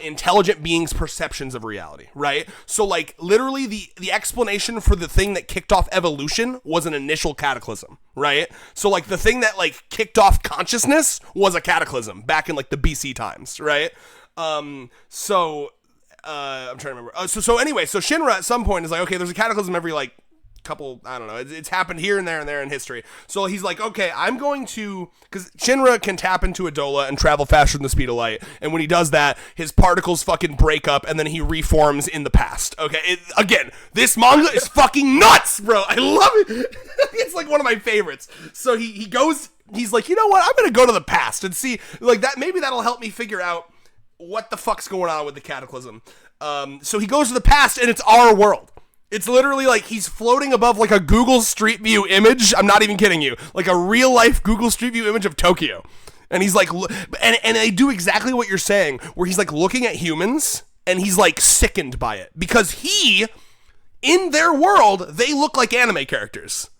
intelligent beings' perceptions of reality, right? So, like, literally the explanation for the thing that kicked off evolution was an initial cataclysm, right? So, like, the thing that, like, kicked off consciousness was a cataclysm back in, like, the BC times, right? I'm trying to remember. So anyway, so Shinra at some point is like, okay, there's a cataclysm every, like, couple, I don't know, it's happened here and there in history. So he's like, okay, I'm going to, because Shinra can tap into Adola and travel faster than the speed of light, and when he does that, his particles fucking break up, and then he reforms in the past. Okay, again, this manga is fucking nuts, bro. I love it. It's like one of my favorites. So he goes, he's like, you know what, I'm gonna go to the past and see, like, that, maybe that'll help me figure out what the fuck's going on with the cataclysm. So he goes to the past, and it's our world. It's literally like he's floating above like a Google Street View image. I'm not even kidding you. Like a real life Google Street View image of Tokyo. And he's like, and they do exactly what you're saying, where he's like looking at humans and he's like sickened by it. Because in their world, they look like anime characters.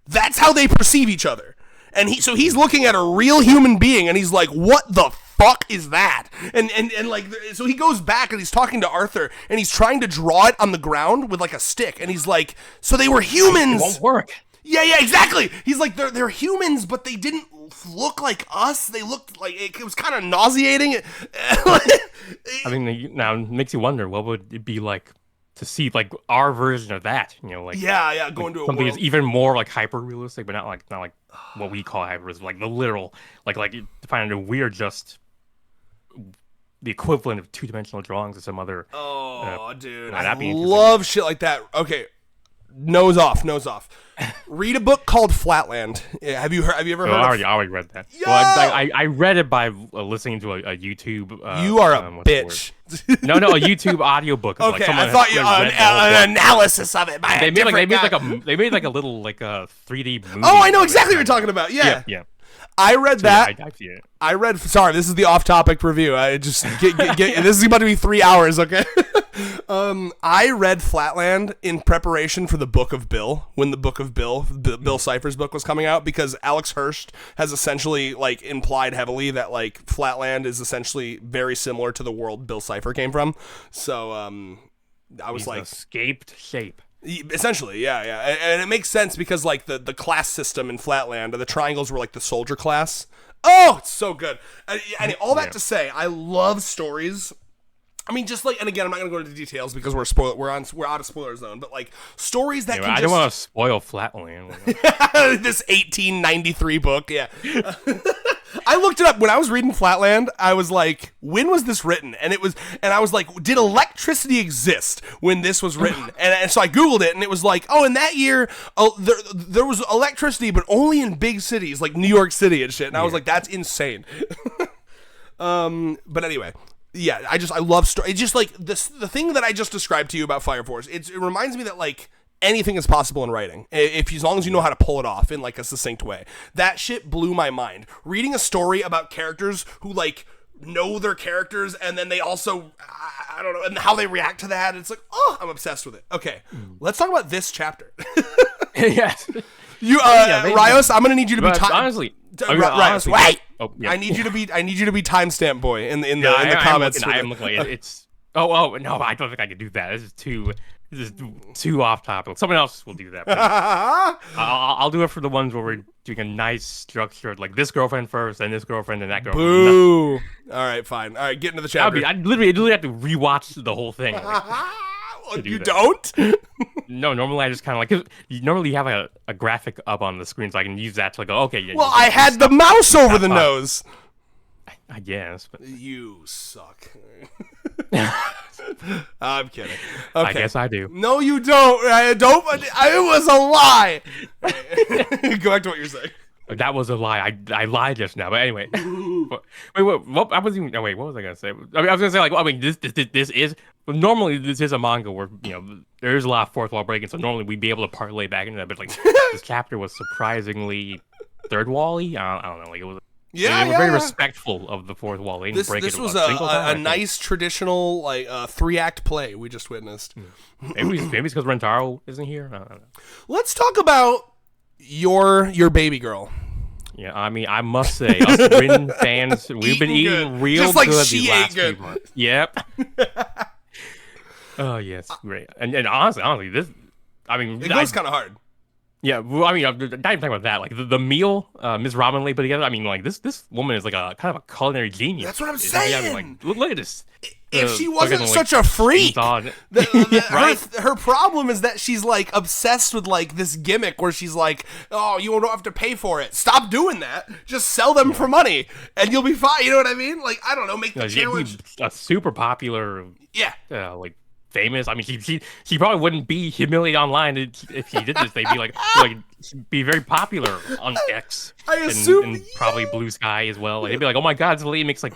That's how they perceive each other. And so he's looking at a real human being and he's like, what the fuck is that? And like, so he goes back and he's talking to Arthur and he's trying to draw it on the ground with like a stick. And he's like, so they were humans. It won't work. Yeah, exactly. He's like, they're humans, but they didn't look like us. They looked like, it was kind of nauseating. I mean, now it makes you wonder, what would it be like to see like our version of that, you know, like going to a something world that's even more like hyper realistic, but not like what we call hyper realistic, like the literal, like finding it weird, just the equivalent of 2-dimensional drawings of some other. Dude, I love shit like that. Okay, nose off. Read a book called Flatland. Have you ever heard? I already read that. Yo! Well, I read it by listening to a YouTube. You are a bitch. No, a YouTube audiobook. Okay, like I thought you an analysis of it. They made like a little like a 3D movie. Oh, I know exactly what you're talking about. Yeah. I read that. Yeah, I read. Sorry, this is the off-topic review. I just get this is about to be 3 hours. Okay. I read Flatland in preparation for the Book of Bill, when the Book of Bill Cipher's book was coming out, because Alex Hirsch has essentially like implied heavily that like Flatland is essentially very similar to the world Bill Cipher came from. So I was like, escaped shape. Essentially, yeah, and it makes sense because like the class system in Flatland, the triangles were like the soldier class. Oh, it's so good. And all that to say, I love stories. I mean, just like, and again, I'm not gonna go into details because we're out of spoiler zone. But like stories that I don't want to spoil Flatland. This 1893 book, yeah. I looked it up when I was reading Flatland. I was like, when was this written? And I was like, did electricity exist when this was written? And so I Googled it, and it was like, oh, in that year, there was electricity, but only in big cities like New York City and shit. And I was like, that's insane. But anyway. Yeah, I love story. It's just like the thing that I just described to you about Fire Force. It reminds me that like anything is possible in writing as long as you know how to pull it off in like a succinct way. That shit blew my mind. Reading a story about characters who like know their characters and then they also I don't know, and how they react to that. It's like, oh, I'm obsessed with it. Okay, let's talk about this chapter. Yes. You Rios, I'm gonna need you to be honestly. Wait. Oh, yeah. I need you to be timestamp boy in the comments. I'm looking. It's Oh no, I don't think I could do that. This is too off topic. Someone else will do that. I'll do it for the ones where we're doing a nice structured, like this girlfriend first, then this girlfriend, and that girlfriend. Boo. All right, fine. All right, get into the chapter. I literally have to rewatch the whole thing. You don't? No, normally I just kind of like, 'cause you normally have a graphic up on the screen, so I can use that to go, okay. Well, I had the mouse over the nose. I guess. But... You suck. I'm kidding. Okay. I guess I do. No, you don't. It was a lie. Go back to what you're saying. That was a lie. I lied just now. But anyway, wait, what? I wasn't even. No, wait, what was I gonna say? I was gonna say like, well, I mean, this is. Well, normally this is a manga where there is a lot of fourth wall breaking, so normally we'd be able to parlay back into that. But like this chapter was surprisingly third wall-y. I don't know. Like it was. They were very respectful of the fourth wall. They didn't break it. This was a nice traditional like 3-act play we just witnessed. Maybe it's because Rentaro isn't here. I don't know. Let's talk about your baby girl. Yeah, I mean, I must say, us Rin fans, we've been eating real just like good she these ate last good. few months. Yep. Oh yes, great. And honestly, this, I mean, it goes kind of hard. Yeah, well, I mean, I'm not even talking about that. Like the meal, Ms. Ramen Lay put together. I mean, like this woman is like a kind of a culinary genius. That's what I'm saying. I mean, like, look at this. If she wasn't such a freak, right? her problem is that she's like obsessed with like this gimmick where she's like, oh, you don't have to pay for it. Stop doing that. Just sell them for money, and you'll be fine. You know what I mean? Like, I don't know, make the challenge a super popular. Yeah, like. Famous. I mean, she probably wouldn't be humiliated online if she did this. They'd be like be very popular on X. I assume, and probably Blue Sky as well. Like, they'd be like, oh my god, this lady makes like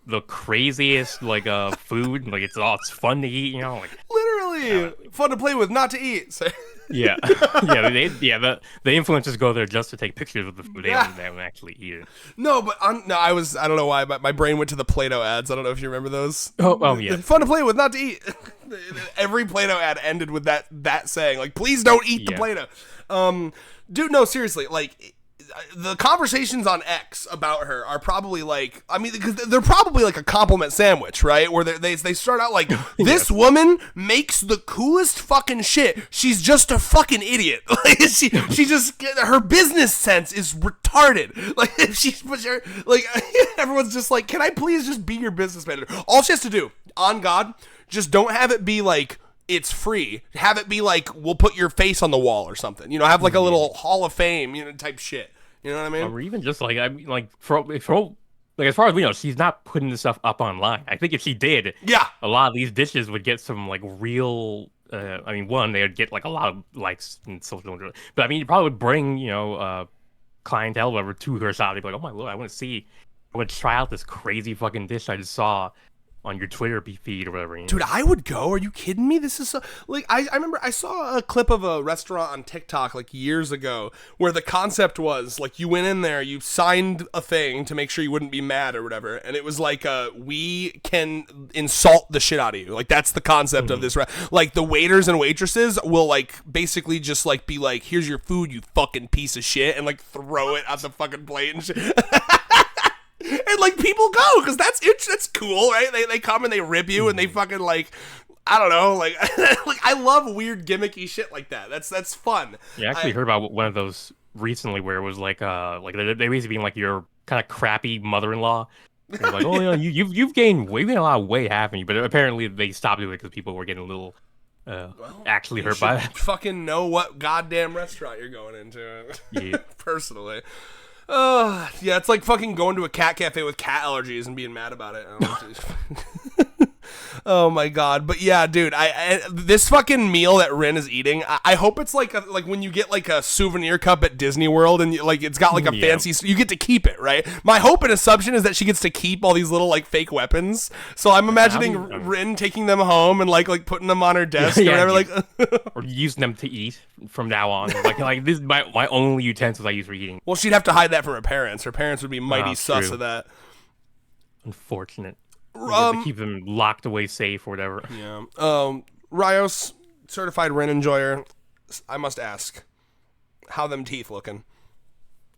the craziest like food. Like it's fun to eat. You know, like literally fun to play with, not to eat. So. Yeah, the influencers go there just to take pictures of the food. They don't actually eat it. No, but I don't know why, but my brain went to the Play-Doh ads. I don't know if you remember those. Oh yeah. Fun to play with, not to eat. Every Play-Doh ad ended with that saying, like, please don't eat the Play-Doh. Dude, no, seriously, like, the conversations on X about her are probably like, I mean, because they're probably like a compliment sandwich, right? Where they start out like, this woman makes the coolest fucking shit. She's just a fucking idiot. Like she just, her business sense is retarded. Like like everyone's just like, can I please just be your business manager? All she has to do, on God, just don't have it be like, it's free. Have it be like, we'll put your face on the wall or something. You know, have like a little Hall of Fame, type shit. You know what I mean? Or even just like, I mean, like for like as far as we know, she's not putting this stuff up online. I think if she did, a lot of these dishes would get some like real. I mean, one, they would get like a lot of likes and social media. But I mean, it probably would bring clientele whatever to her shop. They'd be like, oh my lord, I want to try out this crazy fucking dish I just saw on your Twitter feed or whatever. Dude, I would go. Are you kidding me? This is so, like, I remember I saw a clip of a restaurant on TikTok like years ago where the concept was like, you went in there, you signed a thing to make sure you wouldn't be mad or whatever, and it was like, we can insult the shit out of you. Like, that's the concept of this. Like, the waiters and waitresses will like basically just like be like, here's your food, you fucking piece of shit, and like throw it at the fucking plate and shit. And like people go because that's cool, right? They come and they rib you and they fucking like, I don't know, like like I love weird gimmicky shit like that. That's fun. Yeah, I actually heard about one of those recently where it was like they basically being like your kind of crappy mother-in-law. Like, oh yeah, you've gained a lot of weight, haven't you? But apparently they stopped doing it because people were getting a little actually hurt by it. Fucking know what goddamn restaurant you're going into. Yeah. Personally. Yeah, it's like fucking going to a cat cafe with cat allergies and being mad about it. I don't know. Oh my god. But yeah, dude, I this fucking meal that Rin is eating, I hope it's like when you get like a souvenir cup at Disney World and like it's got like a fancy, you get to keep it, right? My hope and assumption is that she gets to keep all these little like fake weapons. So I'm imagining Rin taking them home and like putting them on her desk or whatever, like or using them to eat from now on. Like this is my only utensils I use for eating. Well, she'd have to hide that from her parents. Her parents would be mighty sus of that. Unfortunate. To keep them locked away safe or whatever. Yeah. Rios, certified Rin enjoyer. I must ask, how them teeth looking?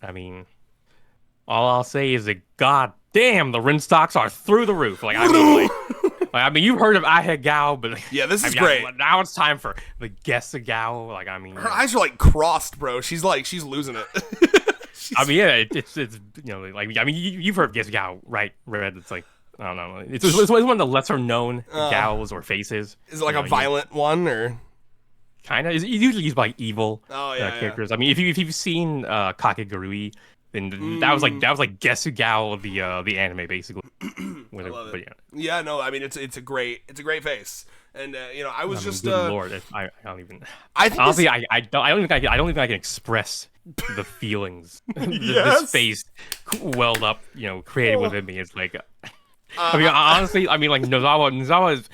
I mean, all I'll say is that god damn, the Rin stocks are through the roof. Like I mean, I mean, you've heard of Ahegao, but Yeah, this I is mean, great. now it's time for the Gesagao. Like, I mean, Her eyes are like crossed, bro. She's losing it. I mean, yeah, it's like I mean, you've heard of Gesagao, right? Red. It's like I don't know. It's one of the lesser known gals or faces. Is it like a violent one or? Kind of. It's usually used by evil Yeah. characters. I mean, if you've seen Kakegurui, then that was like Gesugao the anime basically. I love it. But yeah. Yeah, no, I mean it's a great face, and I was just good Lord, I don't even. I think Honestly, I don't even I don't even I can express the feelings this face welled up, created within me. It's like, I mean, honestly, I mean, like Nozawa is.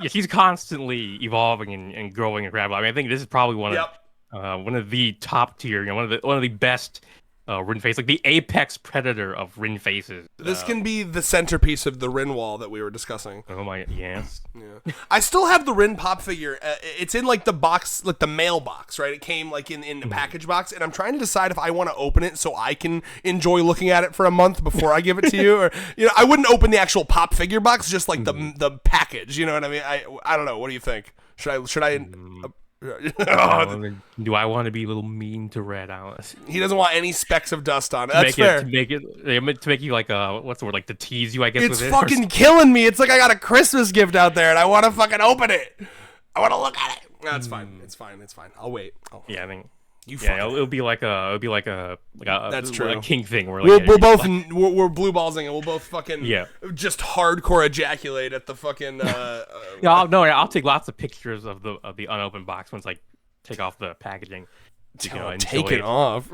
Yeah, she's constantly evolving and growing and crap. I mean, I think this is probably one of the top tier, one of the best Rin face, like the apex predator of Rin faces. This can be the centerpiece of the Rin wall that we were discussing. Oh my, yes. Yeah. I still have the Rin pop figure. It's in like the box, like the mail box, right? It came like in the package box, and I'm trying to decide if I want to open it so I can enjoy looking at it for a month before I give it to you, or I wouldn't open the actual pop figure box, just like the package. You know what I mean? I don't know. What do you think? Should I? Do I want to be a little mean to Red Alice? He doesn't want any specks of dust on it. That's fair. To make you like what's the word, like to tease you, I guess. It's with fucking killing me. It's like I got a Christmas gift out there and I want to fucking open it. I want to look at it. No, it's fine. It's fine. I'll wait. Yeah, I think. Yeah, it'll be like a that's true. A kink thing. Where we're both we're blue ballsing and we'll both fucking just hardcore ejaculate at the fucking. I'll take lots of pictures of the unopened box once I take off the packaging. Take it off.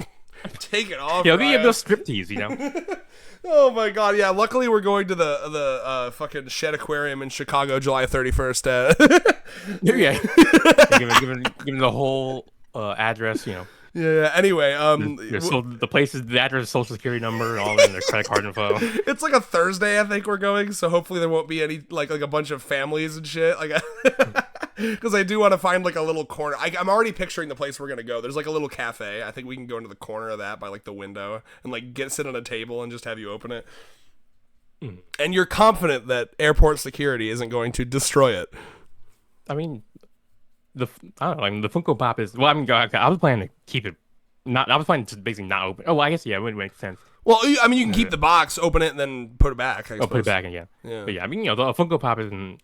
Take it off. Yeah, give those striptease, Oh my god, yeah. Luckily, we're going to the fucking Shed Aquarium in Chicago, July 31st. Yeah, give the whole address, Yeah. Anyway, so the address, social security number, and all in their credit card info. It's like a Thursday, I think we're going, so hopefully there won't be any like a bunch of families and shit. Like, because I do want to find like a little corner. I'm already picturing the place we're gonna go. There's like a little cafe. I think we can go into the corner of that by like the window and like sit on a table and just have you open it. And you're confident that airport security isn't going to destroy it. I mean. I don't know. I mean, the Funko Pop is. Well, I mean, I was planning to keep it. I was planning to basically not open. Oh, well, I guess it would make sense. Well, I mean, you can keep the box, open it, and then put it back. I suppose. Put it back, yeah. But yeah, I mean, the Funko Pop isn't.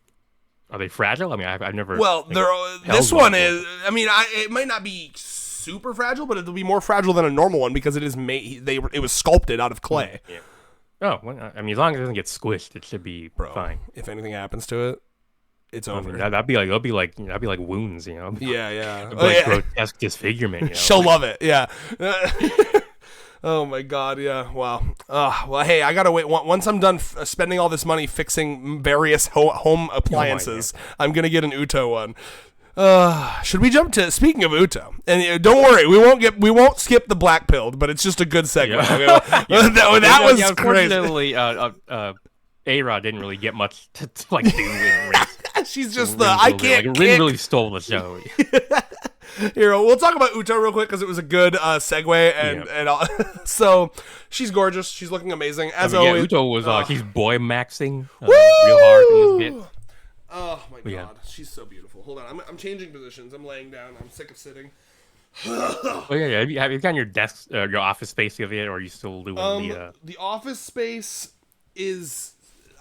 Are they fragile? I mean, I've never. Well, this one is. I mean, it might not be super fragile, but it'll be more fragile than a normal one because it is made. It was sculpted out of clay. Yeah. Oh, well, I mean, as long as it doesn't get squished, it should be fine. If anything happens to it. It's over. I mean, that'd be like wounds, Yeah. Like grotesque disfigurement. She'll love it. Yeah. Oh my god. Yeah. Wow. Well, hey, I gotta wait. Once I'm done spending all this money fixing various home appliances, I'm gonna get an Uto one. Should we jump to speaking of Uto? And don't worry, we won't skip the black pilled, but it's just a good segment. Yeah. Okay? that was crazy. Unfortunately, A-Rod didn't really get much to like do in race. She's just I can't. Rin really stole the show. Here, we'll talk about Uto real quick because it was a good segue, and so she's gorgeous. She's looking amazing as always. Uto was she's boy maxing real hard in this bit. Oh my god, she's so beautiful. Hold on, I'm changing positions. I'm laying down. I'm sick of sitting. Oh yeah. Have you gotten your desk, your office space yet, or are you still doing the office space is.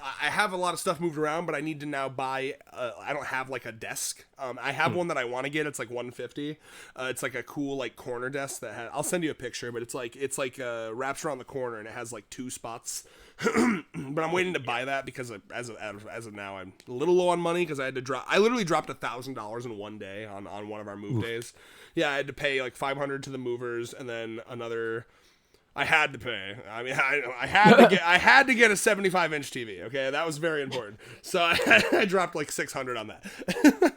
I have a lot of stuff moved around, but I need to now buy. I don't have like a desk. I have one that I want to get. It's like $150. It's like a cool like corner desk that I'll send you a picture, but it's like wraps around the corner and it has like 2 spots. But I'm waiting to buy that because as of now I'm a little low on money because I had to drop. I literally dropped $1,000 in one day on one of our move days. Yeah, I had to pay like $500 to the movers and then another. I had to pay. I mean, I had to get a 75-inch TV. Okay, that was very important. So I dropped like $600 on that.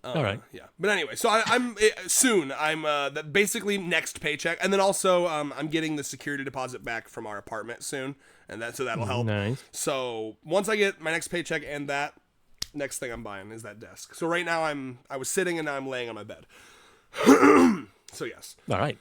All right. Yeah, but anyway, so I'm soon. I'm basically next paycheck, and then also I'm getting the security deposit back from our apartment soon, and that'll help. Nice. So once I get my next paycheck and that, next thing I'm buying is that desk. So right now I was sitting and now I'm laying on my bed. So yes. All right.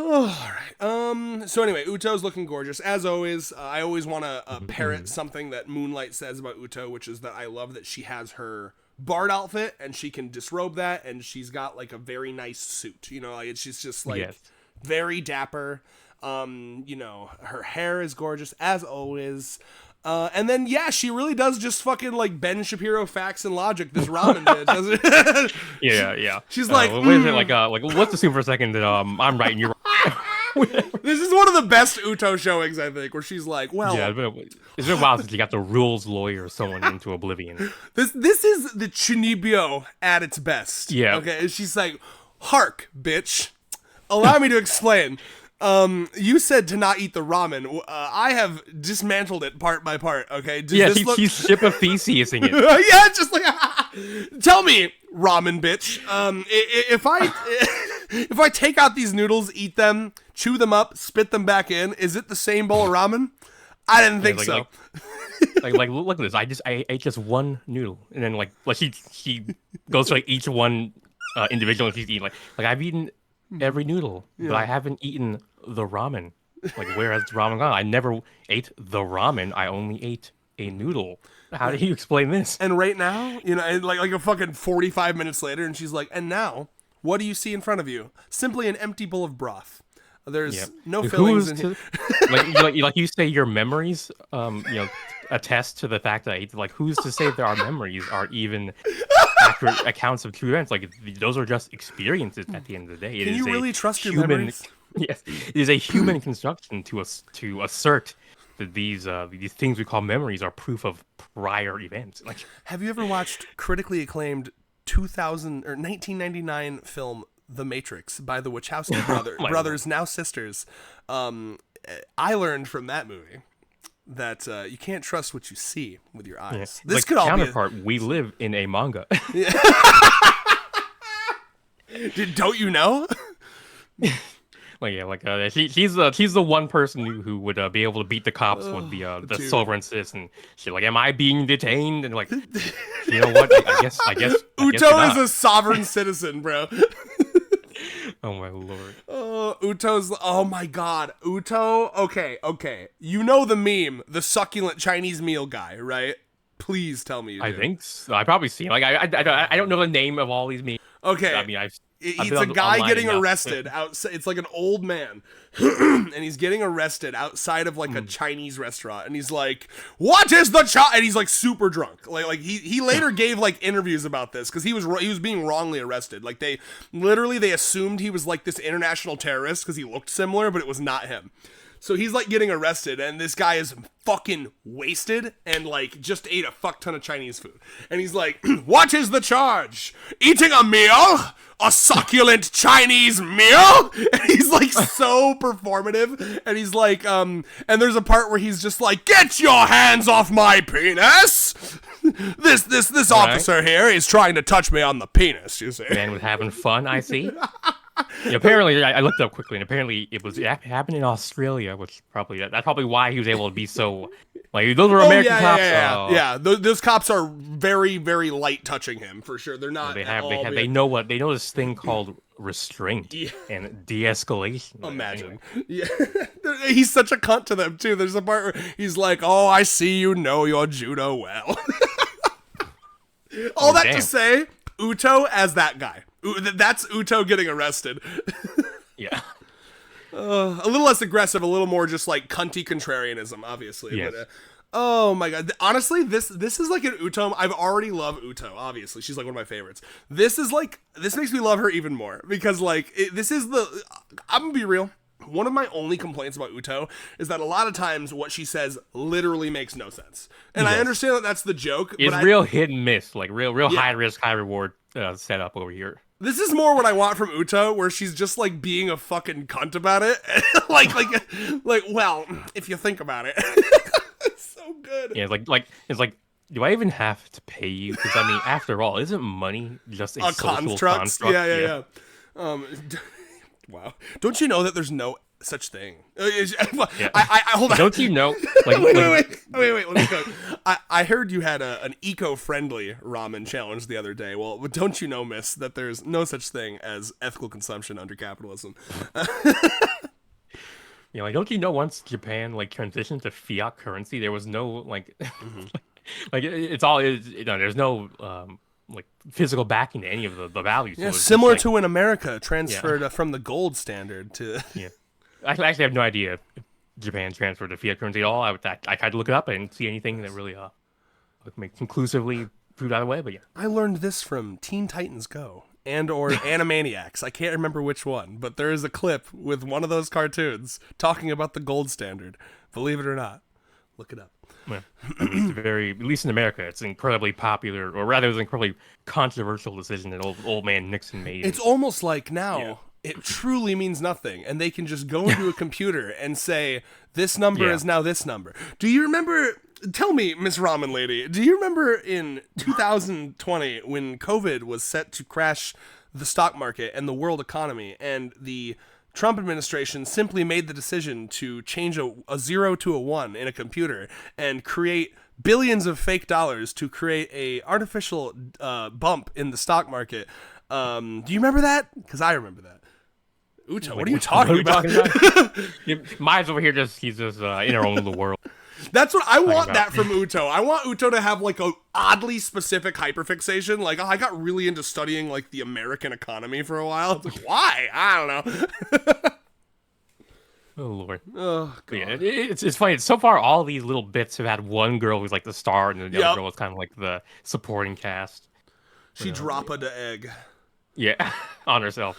All right. So anyway, Uto's looking gorgeous as always. I always want to parrot something that Moonlight says about Uto, which is that I love that she has her bard outfit and she can disrobe that, and she's got like a very nice suit. You know, like she's just like very dapper. You know, her hair is gorgeous as always. And then, yeah, she really does just fucking like Ben Shapiro facts and logic. This ramen bitch, doesn't it? Yeah. She's like, what is it like? Let's assume for a second that I'm right and you're wrong. This is one of the best Uto showings, I think, where she's like, well, yeah, it's been a while since you got the rules lawyer someone into oblivion. This is the Chunibyo at its best. Yeah. Okay, and she's like, hark, bitch. Allow me to explain. You said to not eat the ramen. I have dismantled it part by part. Okay. She's Shippa Theseusing it. Yeah, it's just like, tell me, ramen bitch. If I take out these noodles, eat them, chew them up, spit them back in, is it the same bowl of ramen? I didn't think so. Like look at this. I ate just one noodle, and then like she goes to like each one individual, and she's eating like I've eaten every noodle, but I haven't eaten the ramen. Like, where has the ramen gone? I never ate the ramen. I only ate a noodle. How do you explain this? And right now, you know, and like a fucking 45 minutes later, and she's like, and now, what do you see in front of you? Simply an empty bowl of broth. There's no fillings in here. like you say, your memories, attest to the fact that I ate. Like, who's to say that our memories are even accurate accounts of true events? Like, those are just experiences at the end of the day. Can you really trust your memories? Yes, it is a human construction to assert that these things we call memories are proof of prior events. Like, have you ever watched critically acclaimed 1999 film The Matrix by the Wachowski brothers, now sisters? I learned from that movie that you can't trust what you see with your eyes. Yeah. This could all be we live in a manga. Don't you know? She's the one person who would be able to beat the cops with the sovereignties and shit. Like, am I being detained? And like, you know what? I guess Uto is a sovereign citizen, bro. Oh my lord. Uto's. Oh my god, Uto. Okay. You know the meme, the succulent Chinese meal guy, right? Please tell me you do. I think so. I probably seen. Like, I don't know the name of all these memes. Okay. I mean, It's a guy getting arrested outside. It's like an old man, and he's getting arrested outside of like a Chinese restaurant, and he's like, "What is the And he's like super drunk. Like he later gave like interviews about this because he was being wrongly arrested. Like they assumed he was like this international terrorist because he looked similar, but it was not him. So he's like getting arrested, and this guy is fucking wasted and like just ate a fuck ton of Chinese food. And he's like, "What is the charge? Eating a meal? A succulent Chinese meal?" And he's like so performative. And he's like, and there's a part where he's just like, "Get your hands off my penis! This officer here is trying to touch me on the penis, you see." Man was having fun, I see. Yeah, apparently, I looked up quickly, and apparently it happened in Australia, which that's probably why he was able to be so like those were American cops. Yeah. Those cops are very, very light touching him for sure. They're not. They know this thing called restraint and de-escalation. Imagine. Anyway. Yeah, he's such a cunt to them too. There's a part where he's like, "Oh, I see you know your judo well." To say, Uto as that guy. That's Uto getting arrested. Yeah. A little less aggressive, a little more just like cunty contrarianism, obviously. Yes. But, oh my god. Honestly, this is like an Uto. I've already loved Uto, obviously. She's like one of my favorites. This makes me love her even more because like I'm gonna be real. One of my only complaints about Uto is that a lot of times what she says literally makes no sense. And I understand that that's the joke. It's real hit and miss, like real high risk, high reward setup over here. This is more what I want from Uto, where she's just like being a fucking cunt about it. like, well, if you think about it. It's so good. Yeah, it's like, do I even have to pay you? Because I mean, after all, isn't money just a social construct? Yeah. Wow. Don't you know that there's no such thing? I hold on. Don't you know? Wait. Let me go. I heard you had an eco-friendly ramen challenge the other day. Well, don't you know, miss, that there's no such thing as ethical consumption under capitalism? Like, don't you know once Japan like transitioned to fiat currency, there was no like, Hmm. like it's all is there's no like physical backing to any of the values. Yeah, So it's just similar like, to when America yeah, transferred from the gold standard to. yeah. I actually have no idea if Japan transferred to fiat currency at all. I tried to look it up. I didn't see anything that really like conclusively proved either way. But yeah, I learned this from Teen Titans Go and or Animaniacs. I can't remember which one, but there is a clip with one of those cartoons talking about the gold standard. Believe it or not, look it up. yeah. I mean, at least in America, it's incredibly popular, or rather, it was an incredibly controversial decision that old man Nixon made. It's almost like now Yeah. it truly means nothing, and they can just go into a computer and say this number Yeah. is now this number. Do you remember? Tell me, Miss Ramen Lady, do you remember in 2020 when COVID was set to crash the stock market and the world economy, and the Trump administration simply made the decision to change a 0 to a 1 in a computer and create billions of fake dollars to create a artificial bump in the stock market? Do you remember that? Because I remember that. Ucha, what are you talking about? Mine's over here he's just in our own little world. That's what I want that from Uto. I want Uto to have like a oddly specific hyperfixation. Like, oh, I got really into studying like the American economy for a while. It's like, why? I don't know. Oh Lord. Oh, God. Yeah, it's funny. So far, all these little bits have had one girl who's like the star, and the other girl is kind of like the supporting cast. She dropped the egg. Yeah, on herself.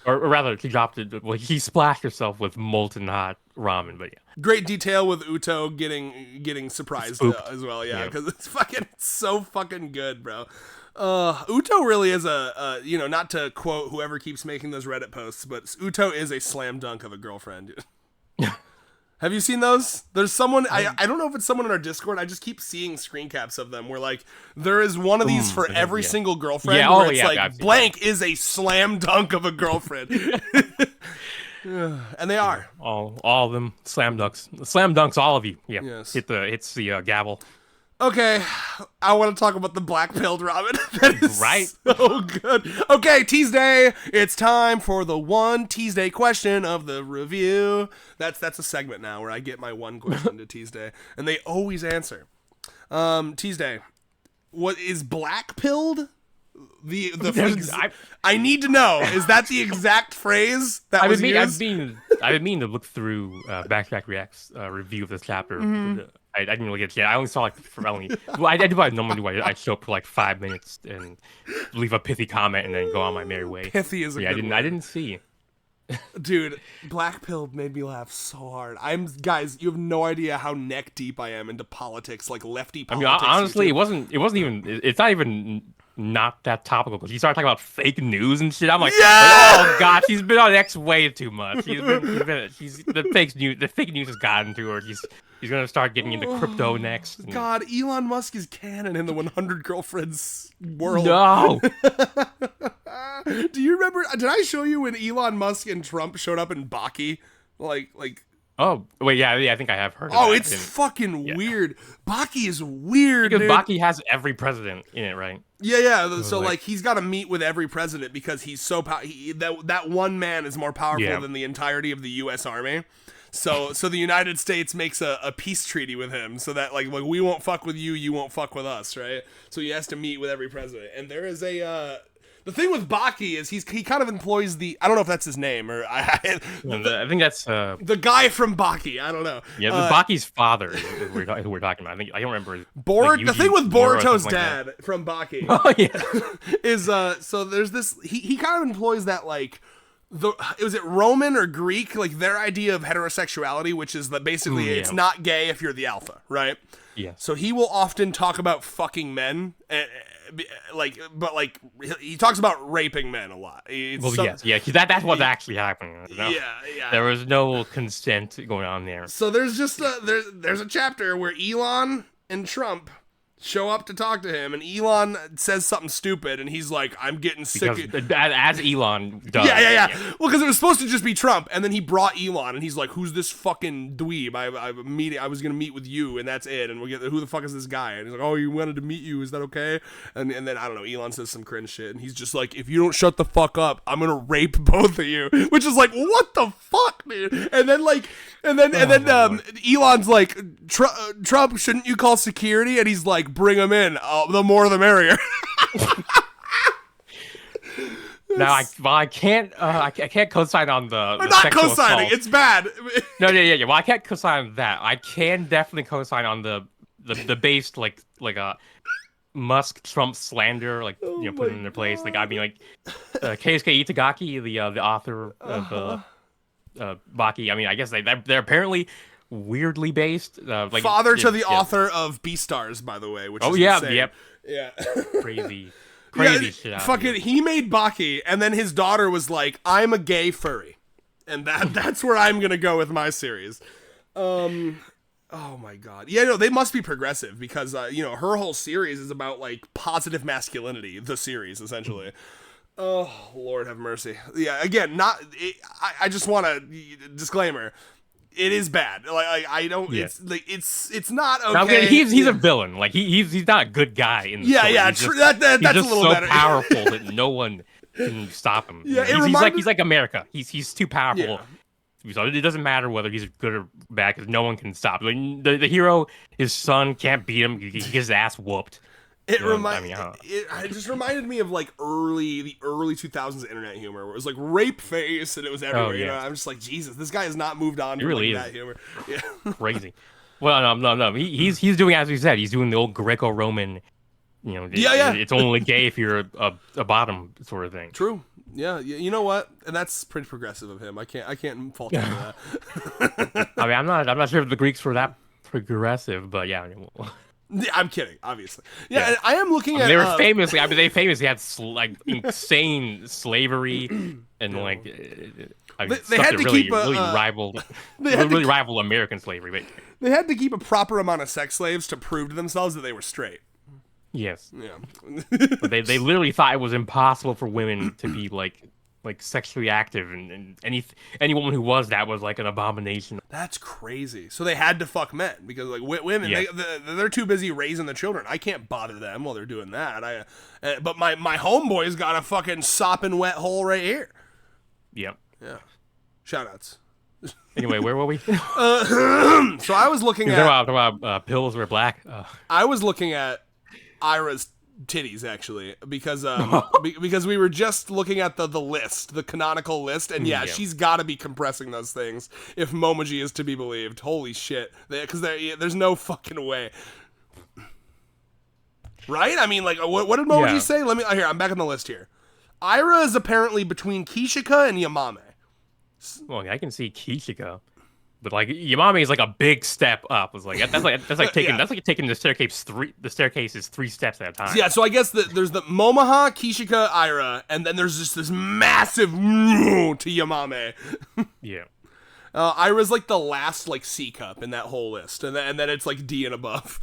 Or rather, she dropped it. Well, he splashed herself with molten hot ramen. But yeah, Great detail with Uto getting surprised as well. Yeah, because it's so fucking good, bro. Uto really is a not to quote whoever keeps making those Reddit posts, but Uto is a slam dunk of a girlfriend. Have you seen those? There's someone, I don't know if it's someone in our Discord, I just keep seeing screen caps of them where like there is one of these for every single girlfriend where it's like blank is a slam dunk of a girlfriend. And they are. All of them slam dunks, all of you. Yeah. Yes. Hits the gavel. Okay, I want to talk about the black pilled ramen. That is right. So good. Okay, Tease Day. It's time for the one Tease Day question of the review. That's a segment now where I get my one question to Tease Day, and they always answer. Tease Day. What is black pilled? I need to know. Is that the exact phrase that was used? I've been meaning to look through Backtrack React's review of this chapter. Mm-hmm. I didn't really get it yet. I only saw I do what I normally do. I show up for like 5 minutes and leave a pithy comment and then go on my merry way. Pithy is a good word. I didn't see. Dude, black pill made me laugh so hard. Guys, you have no idea how neck deep I am into politics, like lefty politics. I mean, honestly, it wasn't even. It's not even not that topical because he started talking about fake news and shit. I'm like, oh god, she's been on X way too much. The fake news has gotten to her. He's gonna start getting into crypto next. God, Elon Musk is canon in the 100 Girlfriends world. No. Do you remember? Did I show you when Elon Musk and Trump showed up in Baki? Like. Oh wait, yeah, I think I have heard. Oh, it's fucking weird. Baki is weird, because dude. Baki has every president in it, right? Yeah. So like he's got to meet with every president because he's so that one man is more powerful than the entirety of the U.S. Army. So the United States makes a peace treaty with him so that like we won't fuck with you, you won't fuck with us, right? So he has to meet with every president, and there is the thing with Baki is he kind of employs I don't know if that's his name or I think that's the guy from Baki. I don't know. Yeah, Baki's father is who we're talking about. I don't remember. The thing with Boruto's dad from Baki. Oh yeah, is so there's this he kind of employs that like. Was it Roman or Greek? Like their idea of heterosexuality, which is that basically it's not gay if you're the alpha, right? Yeah. So he will often talk about fucking men, but he talks about raping men a lot. That's what's actually happening. Yeah. There was no consent going on there. So there's just there's a chapter where Elon and Trump show up to talk to him, and Elon says something stupid, and he's like, I'm getting sick because as Elon does. Yeah. Well, because it was supposed to just be Trump, and then he brought Elon, and he's like, who's this fucking dweeb? I was gonna meet with you, and that's it, and who the fuck is this guy? And he's like, oh, you wanted to meet you, is that okay? And then, I don't know, Elon says some cringe shit, and he's just like, if you don't shut the fuck up, I'm gonna rape both of you, which is like, what the fuck, dude? And then, Elon's like, Trump, shouldn't you call security? And he's like, bring him in. The more the merrier. Now I can't co-sign on the I'm not co-signing. Assault. It's bad. No. Well, I can't co-sign on that. I can definitely co-sign on the based like a Musk Trump slander, like put it in their place. Like I mean, like Keisuke Itagaki, the author of Baki. I mean, I guess they're apparently weirdly based. Like father to the author of Beastars, by the way. Which is insane. Yep. Crazy shit. Fucking, he made Baki, and then his daughter was like, "I'm a gay furry," and that's where I'm gonna go with my series. Oh my god. Yeah, no, they must be progressive because her whole series is about like positive masculinity. The series essentially. Oh Lord have mercy. Yeah, again, I just want a disclaimer. It is bad. Like I don't. Yeah. It's not okay. Now, he's a villain. Like he's not a good guy in the story. That's just, a little so better. Powerful that no one can stop him. Yeah, he's like America. He's too powerful. Yeah. So it doesn't matter whether he's good or bad because no one can stop him. Like, the hero, his son can't beat him. He gets his ass whooped. It just reminded me of like the early 2000s internet humor where it was like rape face and it was everywhere. You know, I'm just like, Jesus, this guy has not moved on to really that humor. Yeah. Crazy. Well, no. He's doing, as we said, he's doing the old Greco-Roman. It's only gay if you're a bottom sort of thing. True. Yeah. You know what? And that's pretty progressive of him. I can't fault him for that. I mean, I'm not sure if the Greeks were that progressive, but yeah. I'm kidding, obviously. Yeah, I am looking at. They were famously. I mean, they famously had like insane slavery and like. They had to keep really rival American slavery. But they had to keep a proper amount of sex slaves to prove to themselves that they were straight. Yes. Yeah. But they literally thought it was impossible for women to be like sexually active, and any woman who was that was like an abomination. That's crazy. So they had to fuck men because like women, they're too busy raising the children. I can't bother them while they're doing that. But my homeboy's got a fucking sopping wet hole right here. Yep. Yeah. Shoutouts. Anyway, where were we? So I was looking at pills were black. I was looking at Ira's titties actually because we were just looking at the list, the canonical list, and she's got to be compressing those things if Momoji is to be believed. Holy shit, because there's no fucking way, right? I mean, like what did Momoji say? I'm back on the list here. Ira is apparently between Kishika and Yamame. Well, I can see Kishika. But like Yamame is like a big step up. It's like that's like taking the staircase is 3 steps at a time. Yeah, so I guess there's the Momoha, Kishika, Ira, and then there's just this massive to Yamame. Yeah. Ira's like the last like C cup in that whole list, and then it's like D and above.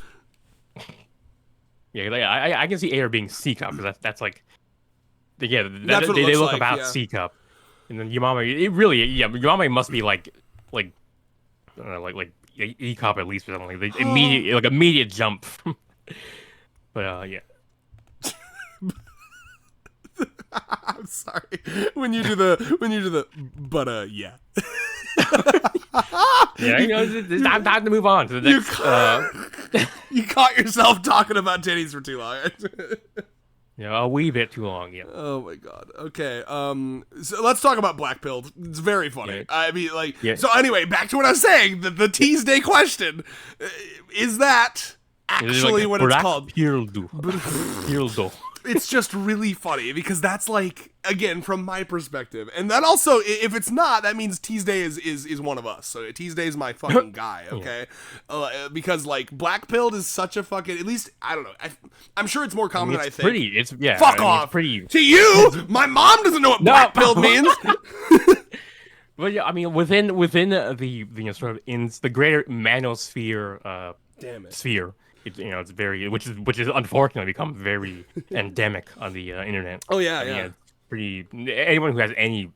Yeah, like, I can see Air being C cup because that's like they look about C cup, and then Yamame Yamame must be like E cup at least or something like immediate jump. But yeah. I'm sorry when you do the but yeah. Yeah, it's time to move on to the next. You caught yourself talking about titties for too long. Yeah, a wee bit too long, yeah. Oh my god. Okay. So let's talk about Black Pilled. It's very funny. Yeah. I mean, like. Yeah. So anyway, back to what I was saying. The Tease Day question is that actually what it's called? Pildo. It's just really funny because that's like, again, from my perspective. And then also, if it's not, that means Tease Day is one of us. So Tease Day is my fucking guy, okay? Because like Black Pilled is such a fucking, at least, I don't know. I'm sure it's more common than I think. Fuck off. It's pretty. To you, my mom doesn't know what Black Pilled means. Well, yeah, I mean, within the sort of in the greater manosphere sphere, it's very which is unfortunately become very endemic on the internet. Oh yeah, I mean, yeah. it's pretty anyone who has any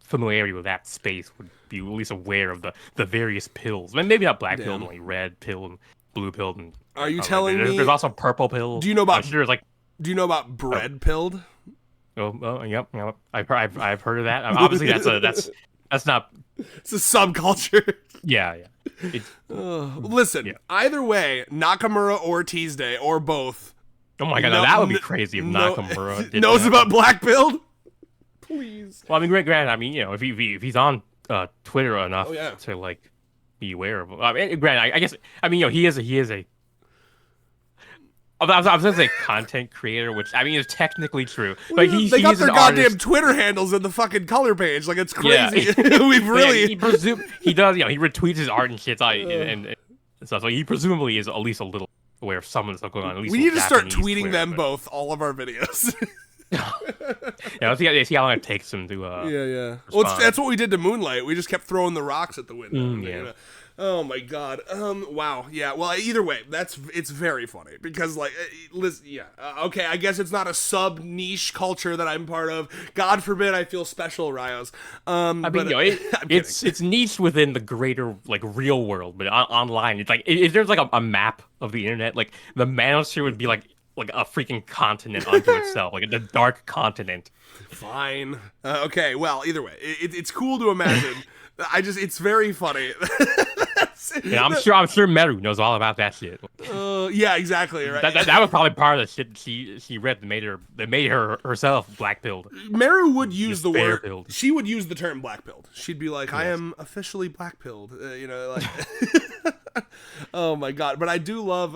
familiarity with that space would be at least aware of the various pills. I mean, maybe not black pill, Damn. only red pill and blue pill, and Are you telling there's me? also purple pill. Do you know about? I'm sure there's like Do you know about oh, bread pilled? yep. I've heard of that. Obviously, that's not. It's a subculture. Yeah. It's, Listen, yeah. either way, Nakamura or Tuesday or both. Oh my god, No- that would be n- crazy if no- Nakamura did knows that. about black pilled. Please. Well, I mean, granted, I mean, if he's on Twitter enough Oh, yeah. to like be aware of. I mean, granted, I guess, I mean, he is a. I was gonna say content creator, which I mean is technically true, but They got he's their an goddamn artist. Twitter handles in the fucking color page. Like it's Yeah. crazy. We've Yeah, really. he does, he retweets his art and shit, and stuff. So he presumably is at least a little aware of some of the stuff going on. At least We need to start Japanese tweeting Twitter, them but- both all of our videos. Yeah, let's see how long it takes him to. Yeah. Well, that's what we did to Moonlight. We just kept throwing the rocks at the window. Yeah. Oh my god. Wow. Yeah. Well, either way, it's very funny because like, listen. Yeah. Okay. I guess it's not a sub niche culture that I'm part of. God forbid I feel special, Rios. I mean, but, it's niched within the greater like real world, but online, it's like if there's like a map of the internet, like the manosphere would be like a freaking continent unto itself, like the dark continent. Fine. Okay. Well, either way, it's cool to imagine. It's very funny. Yeah, I'm sure Meru knows all about that shit. Yeah, exactly. Right. That was probably part of the shit she read that made her herself black pilled. Meru would use the word. Bear-pilled. She would use the term black pilled. She'd be like, "I am officially black pilled." Like. Oh my god! But I do love.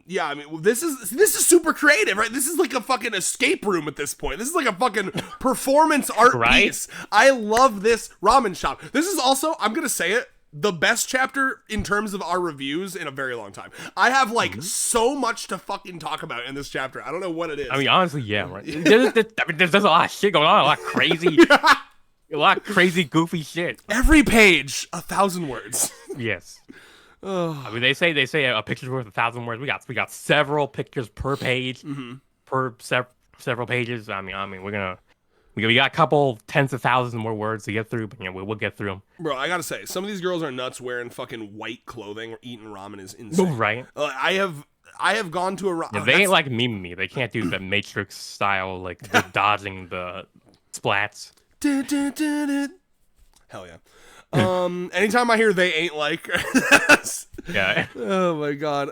Yeah, I mean, this is super creative, right? This is like a fucking escape room at this point. This is like a fucking performance art Right? piece. I love this ramen shop. This is also, I'm gonna say it, the best chapter in terms of our reviews in a very long time. I have like so much to fucking talk about in this chapter. I don't know what it is. I mean, honestly, yeah, right. There's a lot of shit going on, a lot of crazy, a lot of crazy, goofy shit. Every page, 1,000 words. Yes. I mean, they say a picture's worth 1,000 words. We got several pictures per page, per several pages. I mean, we got a couple tens of thousands more words to get through, but we'll get through them. Bro, I gotta say, some of these girls are nuts wearing fucking white clothing or eating ramen is insane. Right? I have gone to a ramen. Yeah, they ain't like me. They can't do the Matrix style, like the dodging the splats. Hell yeah. Anytime I hear they ain't like, Yeah. oh my god.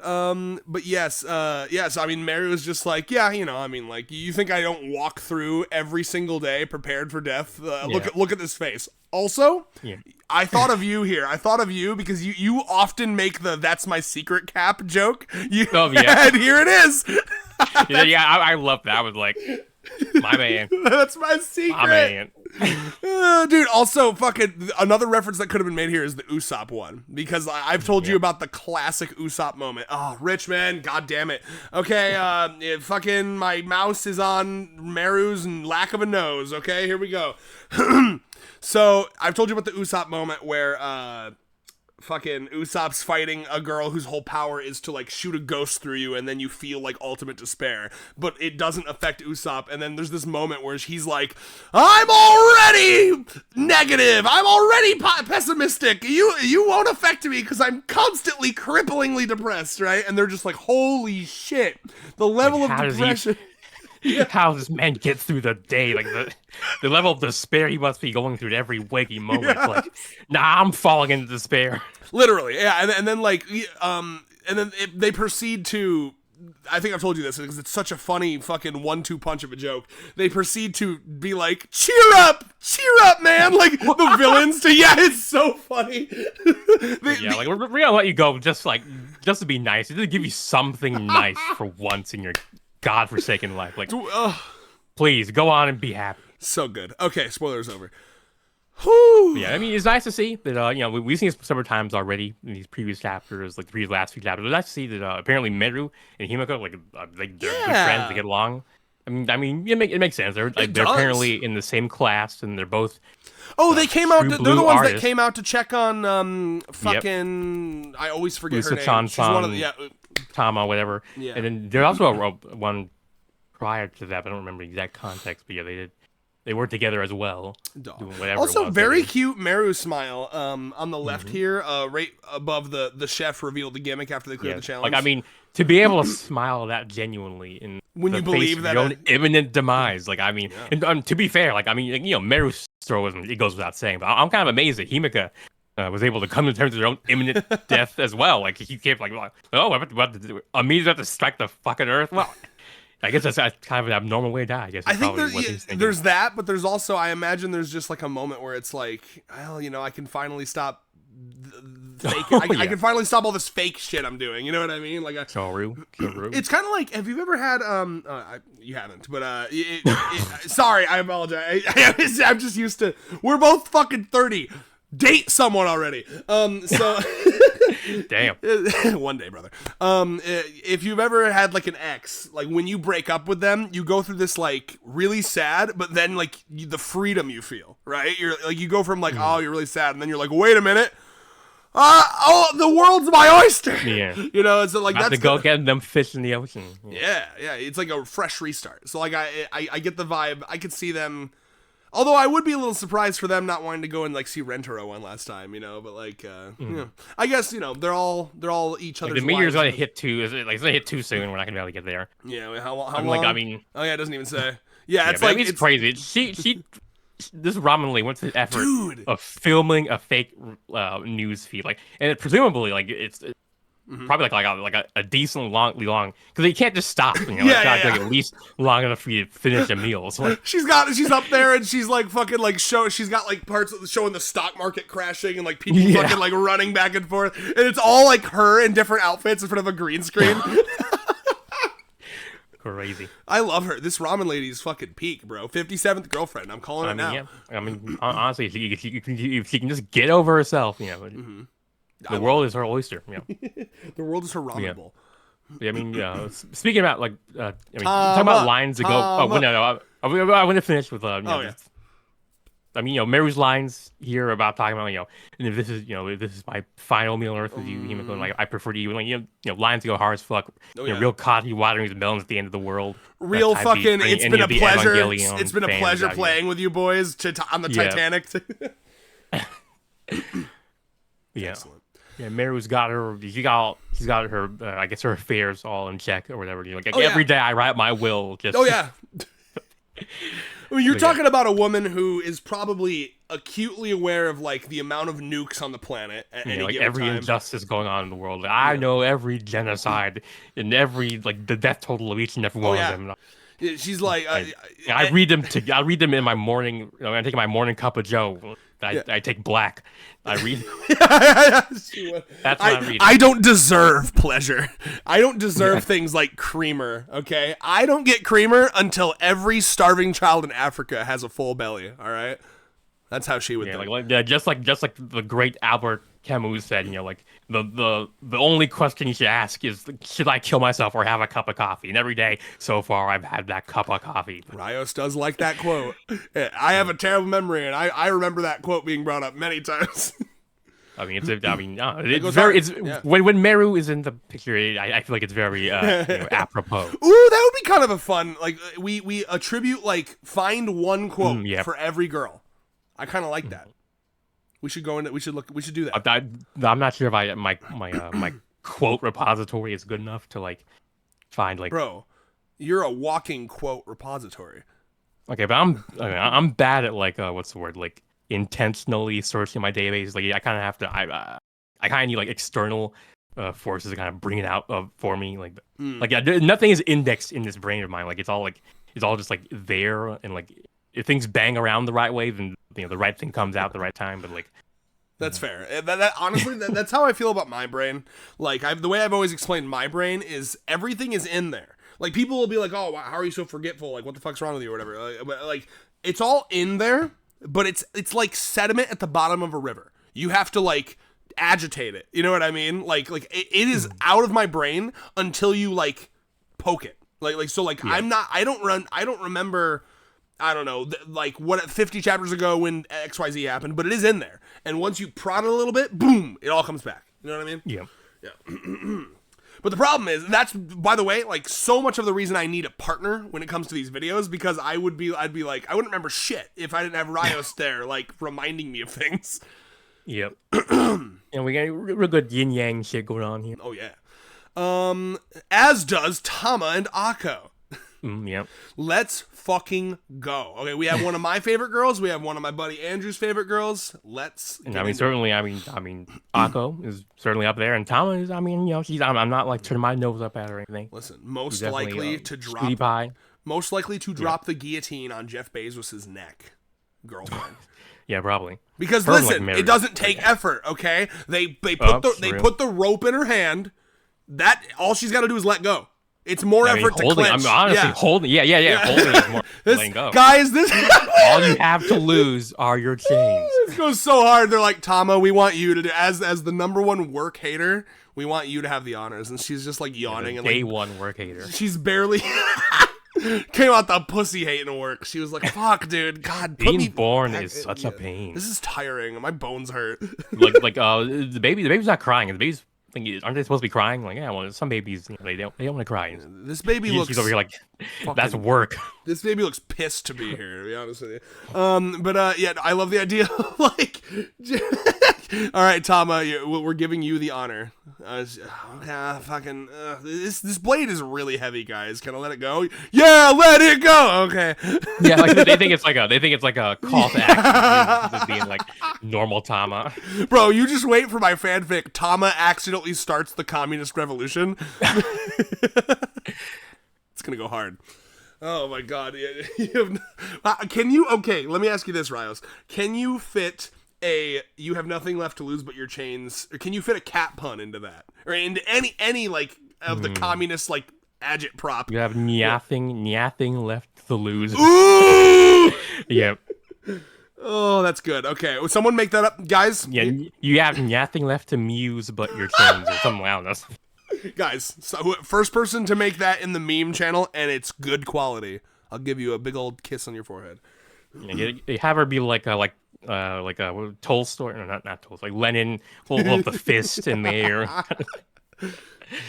But yes, yes. I mean, Mary was just like, yeah, I mean, like, you think I don't walk through every single day prepared for death? Look at this face. Also, Yeah. I thought of you here. I thought of you because you often make the "that's my secret cap" joke. Oh, yeah. And here it is. Yeah, I love that. I was like, my man. That's my secret. My man. Dude, also fucking another reference that could have been made here is the Usopp one, because I've told you about the classic Usopp moment. Oh, rich man, god damn it. Okay, fucking my mouse is on Meru's and lack of a nose. Okay, here we go. So I've told you about the Usopp moment where fucking Usopp's fighting a girl whose whole power is to like shoot a ghost through you, and then you feel like ultimate despair, but it doesn't affect Usopp. And then there's this moment where he's like, I'm already negative, I'm already pessimistic, you won't affect me because I'm constantly cripplingly depressed, right? And they're just like, holy shit, the level of depression. How this man gets through the day, like the level of despair he must be going through at every waking moment. Yeah. Like, nah, I'm falling into despair. Literally, yeah. And then like, and then they proceed to. I think I've told you this because it's such a funny fucking 1-2 punch of a joke. They proceed to be like, cheer up, man! Like the villains to, yeah, it's so funny. Like we're gonna let you go just to be nice, just to give you something nice for once in your godforsaken life. Like, please go on and be happy. So good. Okay, spoilers over. Whew. Yeah, I mean, it's nice to see that, we've seen this several times already in these previous chapters, like the last few chapters. It's nice to see that apparently Meru and Himiko, they're good friends, they get along. I mean, it makes sense. They're apparently in the same class, and they're both. Oh, they came out. They're the ones that came out to check on fucking. Yep. I always forget her name. She's one of the Tama, whatever. Yeah. And then there's also one prior to that, but I don't remember the exact context. But yeah, they worked together as well, doing whatever. Also, it was very cute Meru smile. On the left Mm-hmm. here, right above the chef revealed the gimmick after they cleared the challenge. Like, I mean, to be able to smile that genuinely in When the you face believe of that your own imminent demise, like, I mean, and to be fair, like, I mean, Meru's heroism, it goes without saying, but I'm kind of amazed that Himika was able to come to terms with her own imminent death as well. Like, he kept like, oh, I'm about to immediately have to strike the fucking earth. Well, I guess that's kind of an abnormal way to die. I guess. I think there's that, but there's also, I imagine there's just like a moment where it's like, well, I can finally stop. I can finally stop all this fake shit I'm doing. You know what I mean? Like, Kyoru. It's kind of like, have you ever had you haven't, but sorry, I apologize. I'm just used to. We're both fucking 30. Date someone already. So damn. One day, brother. If you've ever had like an ex, like when you break up with them, you go through this like really sad, but then like the freedom you feel, right? You're like, you go from like, oh, you're really sad, and then you're like, wait a minute. The world's my oyster. Yeah. It's like Have that's to go get them fish in the ocean. Yeah. It's like a fresh restart. So like I get the vibe. I could see them. Although I would be a little surprised for them not wanting to go and like see Rentaro one last time, but like I guess they're all each other's. Like the meteor's lives. gonna hit too. It's gonna hit too soon. We're not gonna be able to get there. Yeah, how long? Like, I mean, oh yeah, it doesn't even say. Yeah, it's but like it's crazy. She this Ramen Lee went to the effort Dude. of filming a fake news feed, like, and it, presumably like it's probably like a decently long because you can't just stop. It's gotta take at least long enough for you to finish a meal. So like, she's up there and she's like fucking like she's got like parts showing the stock market crashing and like people fucking like running back and forth, and it's all like her in different outfits in front of a green screen. crazy. I love her. This ramen lady's fucking peak, bro. 57th girlfriend. I'm calling it now. Yeah. I mean, honestly, if she can just get over herself, the world is her oyster. The world is her ramen bowl. Yeah, I mean, speaking about like, talking about lines to go. Oh, well, no, I want to finish with I mean, Meru's lines here about talking about, and if this is my final meal on earth with you, Himiko, and like I prefer to eat, like, lines go hard as fuck. Real Kaji watering his melons at the end of the world. Real fucking. It's been a pleasure. It's been a pleasure playing with you boys on the Titanic. Yeah. Excellent. Yeah, Meru's got her. She's got her. I guess her affairs all in check or whatever. Every day I write my will. Just. Oh yeah. I mean, you're talking about a woman who is probably acutely aware of like the amount of nukes on the planet at any given every time. Injustice going on in the world. I know every genocide and every like the death total of each and every one of them. She's like, I read them in my morning. I take my morning cup of Joe. I take black. I read. That's what I read. I don't deserve pleasure. I don't deserve things like creamer. Okay, I don't get creamer until every starving child in Africa has a full belly. All right, that's how she would think. Just like the great Albert Camus said. Like the only question you should ask is, should I kill myself or have a cup of coffee? And every day so far, I've had that cup of coffee. Rios does like that quote. I have a terrible memory, and I remember that quote being brought up many times. I mean, when Meru is in the picture, I feel like it's very apropos. Ooh, that would be kind of a fun, like, we attribute, like, find one quote for every girl. I kind of like that. We should go into. We should do that. I'm not sure if my quote repository is good enough to like find like. Bro, you're a walking quote repository. Okay, but I'm bad at like what's the word, like intentionally searching my database. Like I kind of have to. I kind of need like external forces to kind of bring it out for me. Like nothing is indexed in this brain of mine. Like it's all just like there, and like if things bang around the right way, then the right thing comes out at the right time. But like. That's fair. Honestly, that's how I feel about my brain. Like the way I've always explained my brain is everything is in there. Like people will be like, "Oh, how are you so forgetful? Like what the fuck's wrong with you or whatever?" Like it's all in there, but it's like sediment at the bottom of a river. You have to like agitate it. You know what I mean? Like it is out of my brain until you like poke it. Like so like I don't remember. I don't know, like what 50 chapters ago when XYZ happened, but it is in there. And once you prod it a little bit, boom, it all comes back. You know what I mean? Yeah. Yeah. But the problem is, that's, by the way, like, so much of the reason I need a partner when it comes to these videos, because I'd be like, I wouldn't remember shit if I didn't have Rios there, like, reminding me of things. Yep. And we got real good yin yang shit going on here. Oh yeah. As does Tama and Akko. Yep. Let's fucking go. Okay, we have one of my favorite girls. We have one of my buddy Andrew's favorite girls. Let's. And I mean, certainly, I mean, Akko is certainly up there, and Tama is. I mean, you know, she's. I'm not like turning my nose up at her or anything. Listen, most likely to drop. The guillotine on Jeff Bezos's neck, girlfriend. Yeah, probably. Because Firm, listen, like, it doesn't take effort. Okay, they put the rope in her hand. That all she's got to do is let go. It's more effort to clench. I'm honestly holding. Yeah. Holding is more letting go. Guys, this all you have to lose are your chains. This goes so hard. They're like, Tama, we want you to do, as the number one work hater, we want you to have the honors. And she's just like yawning and day like, one work hater. She's barely came out the pussy hating work. She was like, fuck, dude, God, being born is such a pain. This is tiring. My bones hurt. the baby's not crying. The baby's aren't they supposed to be crying? Like, yeah, well, some babies, you know, they don't want to cry. This baby looks. She's over here like, that's work. This baby looks pissed to be here. To be honest with you. Yeah, I love the idea. Of, like, all right, Tama, we're giving you the honor. This blade is really heavy, guys. Can I let it go? Yeah, let it go. Okay. Yeah, like they think it's like a call to action, just being like normal Tama. Bro, you just wait for my fanfic. Tama accidentally starts the communist revolution. It's gonna go hard. Oh my god. Can you? Okay, let me ask you this, Rios. Can you fit you have nothing left to lose but your chains, or can you fit a cat pun into that, or into any like of the communist like agitprop? You have nothing left to lose. Ooh! Yep. Oh, that's good. Okay, will someone make that up, guys? Yeah, you have nothing left to muse but your chains, or something. I don't know. Guys, so first person to make that in the meme channel, and it's good quality, I'll give you a big old kiss on your forehead. Yeah, you have her be like a Tolstoy, or not Tolstoy, like Lenin, hold up the fist in the air.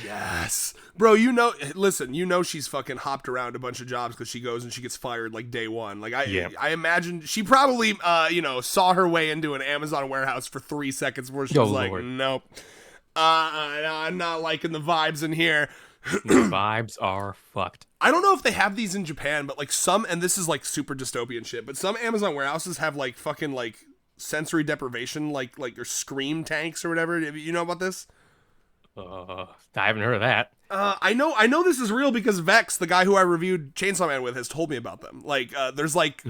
Yes, bro. Listen, she's fucking hopped around a bunch of jobs because she goes and she gets fired like day one. Like I imagine she probably saw her way into an Amazon warehouse for 3 seconds where she was like, nope, I'm not liking the vibes in here. The vibes are fucked. I don't know if they have these in Japan, but like and this is like super dystopian shit, but some Amazon warehouses have like fucking like sensory deprivation, like your scream tanks or whatever. You know about this? I haven't heard of that. I know this is real because Vex, the guy who I reviewed Chainsaw Man with, has told me about them. Like, there's like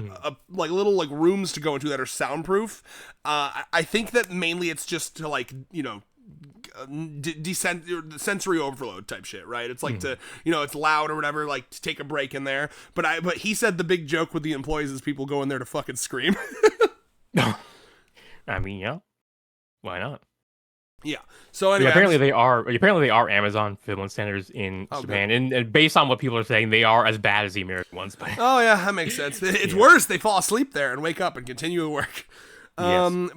little like rooms to go into that are soundproof. I think that mainly it's just to like, sensory overload type shit, right? It's like to, it's loud or whatever, like to take a break in there. But he said the big joke with the employees is people go in there to fucking scream. I mean, yeah, why not? Yeah. So anyway, apparently they are Amazon fulfillment centers in Japan, and based on what people are saying, they are as bad as the American ones. But oh yeah, that makes sense. It's worse. They fall asleep there and wake up and continue to work. I'm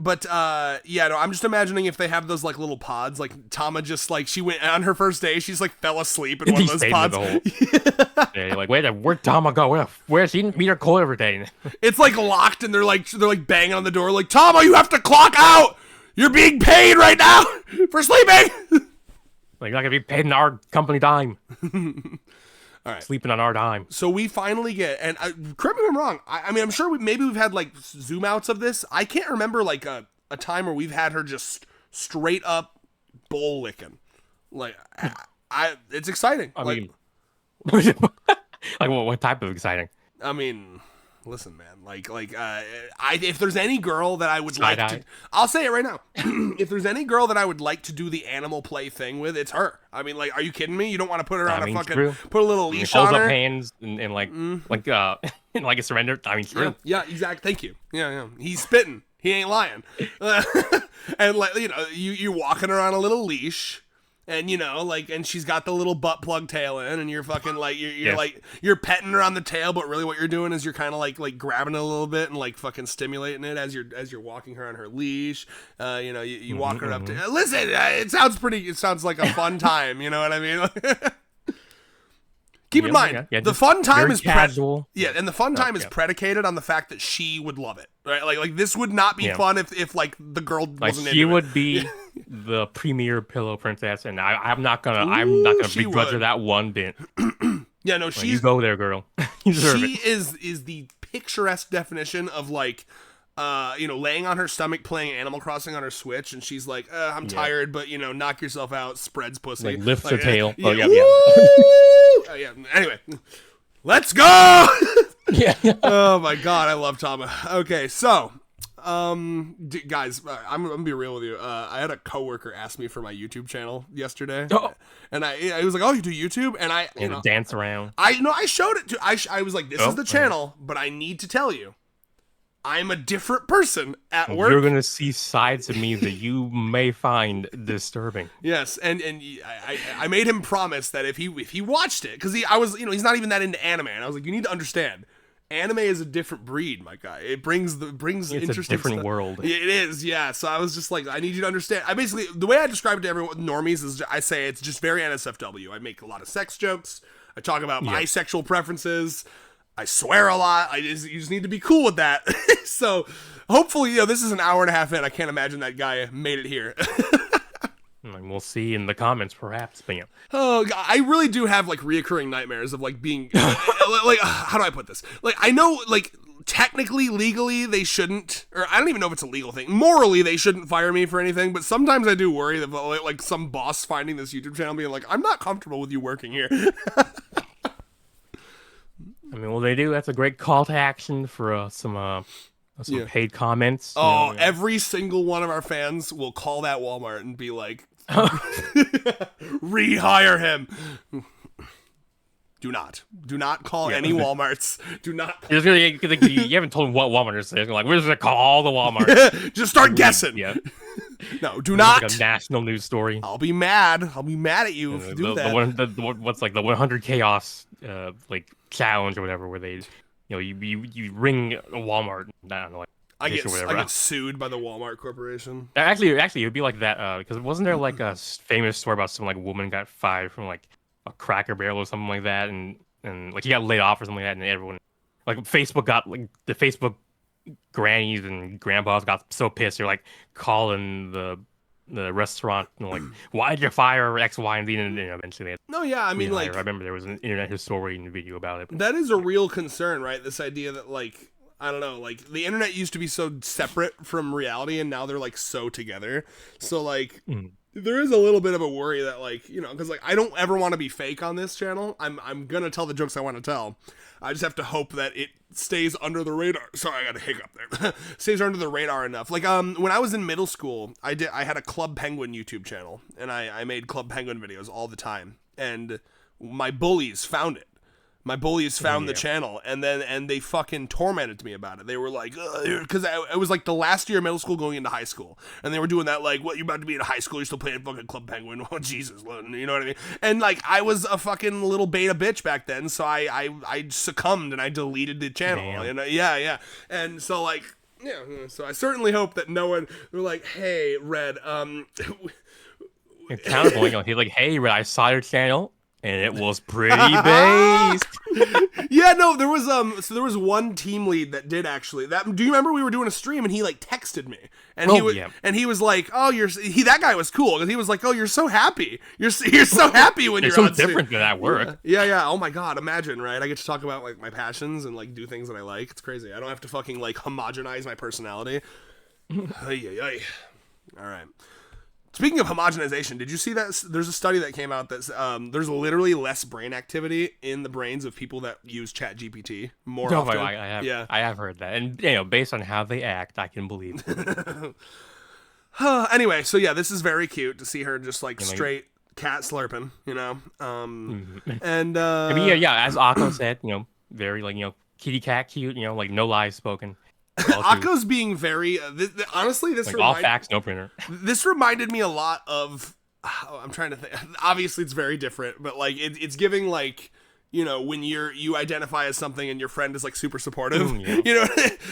just imagining if they have those like little pods, like Tama just like she went on her first day, she's like fell asleep in one of those pods. Yeah, you're like, where'd Tama go? Where she didn't meet her call every day. It's like locked, and they're like banging on the door, like, Tama, you have to clock out. You're being paid right now for sleeping. Like, you're not gonna be paid in our company dime. All right, sleeping on our dime. So we finally get, and correct me if I'm wrong. I mean, I'm sure we've had like zoom outs of this. I can't remember like a time where we've had her just straight up bowl licking. Like, it's exciting. I mean, like what type of exciting? I mean, listen, man. If there's any girl that I would I'll say it right now. If there's any girl that I would like to do the animal play thing with, it's her. I mean, like, are you kidding me? You don't want to put her on a fucking put a little leash on her, hold up hands and like like a surrender. I mean, true. Yeah, exactly. Thank you. Yeah. He's spitting. He ain't lying. And like, you're walking her on a little leash. and and she's got the little butt plug tail in, and you're fucking like you're like you're petting her on the tail, but really what you're doing is you're kind of like grabbing it a little bit and like fucking stimulating it as you're walking her on her leash. You walk her up to listen. It sounds like a fun time. You know what I mean? Keep in mind, the fun time is casual. And the fun time is predicated on the fact that she would love it, right? Like this would not be fun if like the girl wasn't into it. She would be the premier pillow princess, and I'm not gonna begrudge her that one bit. Yeah, no, you go there, girl. You deserve it. is the picturesque definition of like. Laying on her stomach playing Animal Crossing on her Switch, and she's like, I'm tired, but knock yourself out, spreads pussy. Like lifts her tail. Anyway, let's go! Yeah. Oh my god, I love Tama. Okay, so, guys, I'm gonna be real with you. I had a coworker ask me for my YouTube channel yesterday, and I was like, "Oh, you do YouTube?" And I dance around. I showed it to. I was like, "This is the channel," but I need to tell you. I'm a different person at work. You're gonna see sides of me that you may find disturbing. Yes, and I made him promise that if he watched it, because he's not even that into anime, and I was like, you need to understand, anime is a different breed, my guy. It brings it's interesting a different stuff. world. It is, yeah. So I was just like, I need you to understand. I basically the way I describe it to everyone normies is I say it's just very NSFW. I make a lot of sex jokes. I talk about my sexual preferences. I swear a lot. You just need to be cool with that. So hopefully, this is an hour and a half in. I can't imagine that guy made it here. We'll see in the comments, perhaps. But Oh, God, I really do have like reoccurring nightmares of like being like how do I put this? Like I know like technically, legally, they shouldn't, or I don't even know if it's a legal thing. Morally, they shouldn't fire me for anything. But sometimes I do worry that like some boss finding this YouTube channel being like, I'm not comfortable with you working here. I mean, well, they do. That's a great call to action for some paid comments. Every single one of our fans will call that Walmart and be like, rehire him. Do not call any Walmarts. Do not. You haven't told them what Walmart is. They're like, we're just gonna call all the Walmarts. Just start guessing. Yeah. No, do not. Like a national news story. I'll be mad at you if you do that. What's like the 100 chaos like challenge or whatever, where they, you ring a Walmart. I don't know. Like, I get sued by the Walmart Corporation. Actually, it would be like that because wasn't there like a famous story about some like woman got fired from like a Cracker Barrel or something like that, and like he got laid off or something like that, and everyone like Facebook got like the Facebook grannies and grandpas got so pissed they're like calling the restaurant like, why did you fire X, Y, and Z? And eventually I mean, like, I remember there was an internet historian video about it. That is a real concern, right? This idea that like, I don't know, like the internet used to be so separate from reality, and now they're like so together. So like, there is a little bit of a worry that like, because like I don't ever want to be fake on this channel. I'm gonna tell the jokes I want to tell. I just have to hope that it stays under the radar. Sorry, I got a hiccup there. Stays under the radar enough. Like when I was in middle school, I had a Club Penguin YouTube channel, and I made Club Penguin videos all the time. And my bullies found it. My bullies found the channel, and they fucking tormented me about it. They were like, because it was like the last year of middle school going into high school, and they were doing that like, what, you're about to be in high school, you're still playing fucking Club Penguin? Oh Jesus, you know what I mean? And like I was a fucking little beta bitch back then, so I succumbed and I deleted the channel. Yeah. And so like, so I certainly hope that no one were like, hey Red, counterpoint, he's like, hey Red, I saw your channel. And it was pretty based. Yeah, no, there was one team lead that did actually. Do you remember we were doing a stream and he like texted me and he was like, "Oh, that guy was cool because he was like, "Oh, you're so happy. You're so happy when you're so on different than that work." Yeah. Oh my god, imagine, right? I get to talk about like my passions and like do things that I like. It's crazy. I don't have to fucking like homogenize my personality. All right. Speaking of homogenization, did you see that there's a study that came out that there's literally less brain activity in the brains of people that use ChatGPT more often? I have heard that, and based on how they act, I can believe it. Anyway, so yeah, this is very cute to see her just like straight cat slurping, and I mean, as Akko said, very like kitty cat cute, like no lies spoken. Akko's being very honestly, all facts, no printer. This reminded me a lot of I'm trying to think. Obviously, it's very different, but like it's giving like, you know, when you identify as something and your friend is like super supportive, you know.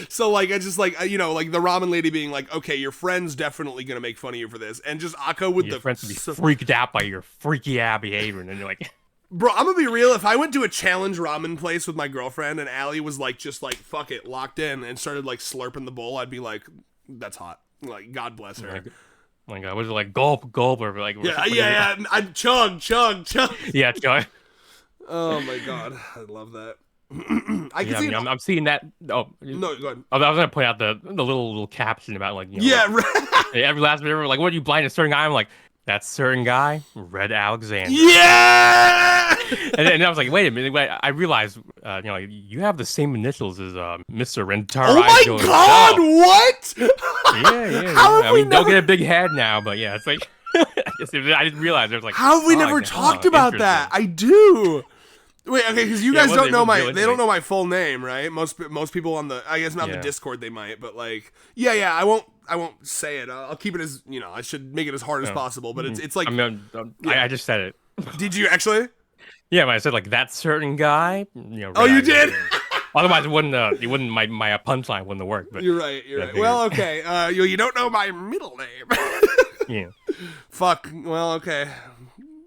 So like I just like, you know, like the ramen lady being like, okay, your friend's definitely gonna make fun of you for this, and just Akko with Your friends would be freaked out by your freaky ass behavior, and then you're like. Bro, I'm gonna be real. If I went to a challenge ramen place with my girlfriend and Allie was like, just like, fuck it, locked in, and started like slurping the bowl, I'd be like, that's hot. Like, God bless her. Like, oh my God, was it like gulp, gulp, or like? Yeah. I'd chug. Yeah, chug. Oh my God, I love that. I'm seeing that. Oh no, go ahead. I was gonna point out the little caption about like, you know, yeah, like, every last bit, like, what are you blind a certain guy? I'm like, that certain guy, Red Alexander. Yeah. And I was like, wait a minute. I realized, you know, you have the same initials as Mr. Rentaro. Oh my God! What? Yeah. I mean, don't get a big head now, but yeah, it's like I didn't realize there's like. How have we never talked about that? I do. Wait, okay, because you guys don't know they don't know my full name, right? Most people on the, I guess not the Discord, they might, but like, yeah, I won't say it. I'll keep it as, you know, I should make it as hard as possible, but it's like. I just said it. Did you actually? Yeah, when I said like that certain guy, you know. Oh, you did. Otherwise, it wouldn't. My punchline wouldn't work. But you're right. Well, okay. You don't know my middle name. Yeah. Fuck. Well, okay.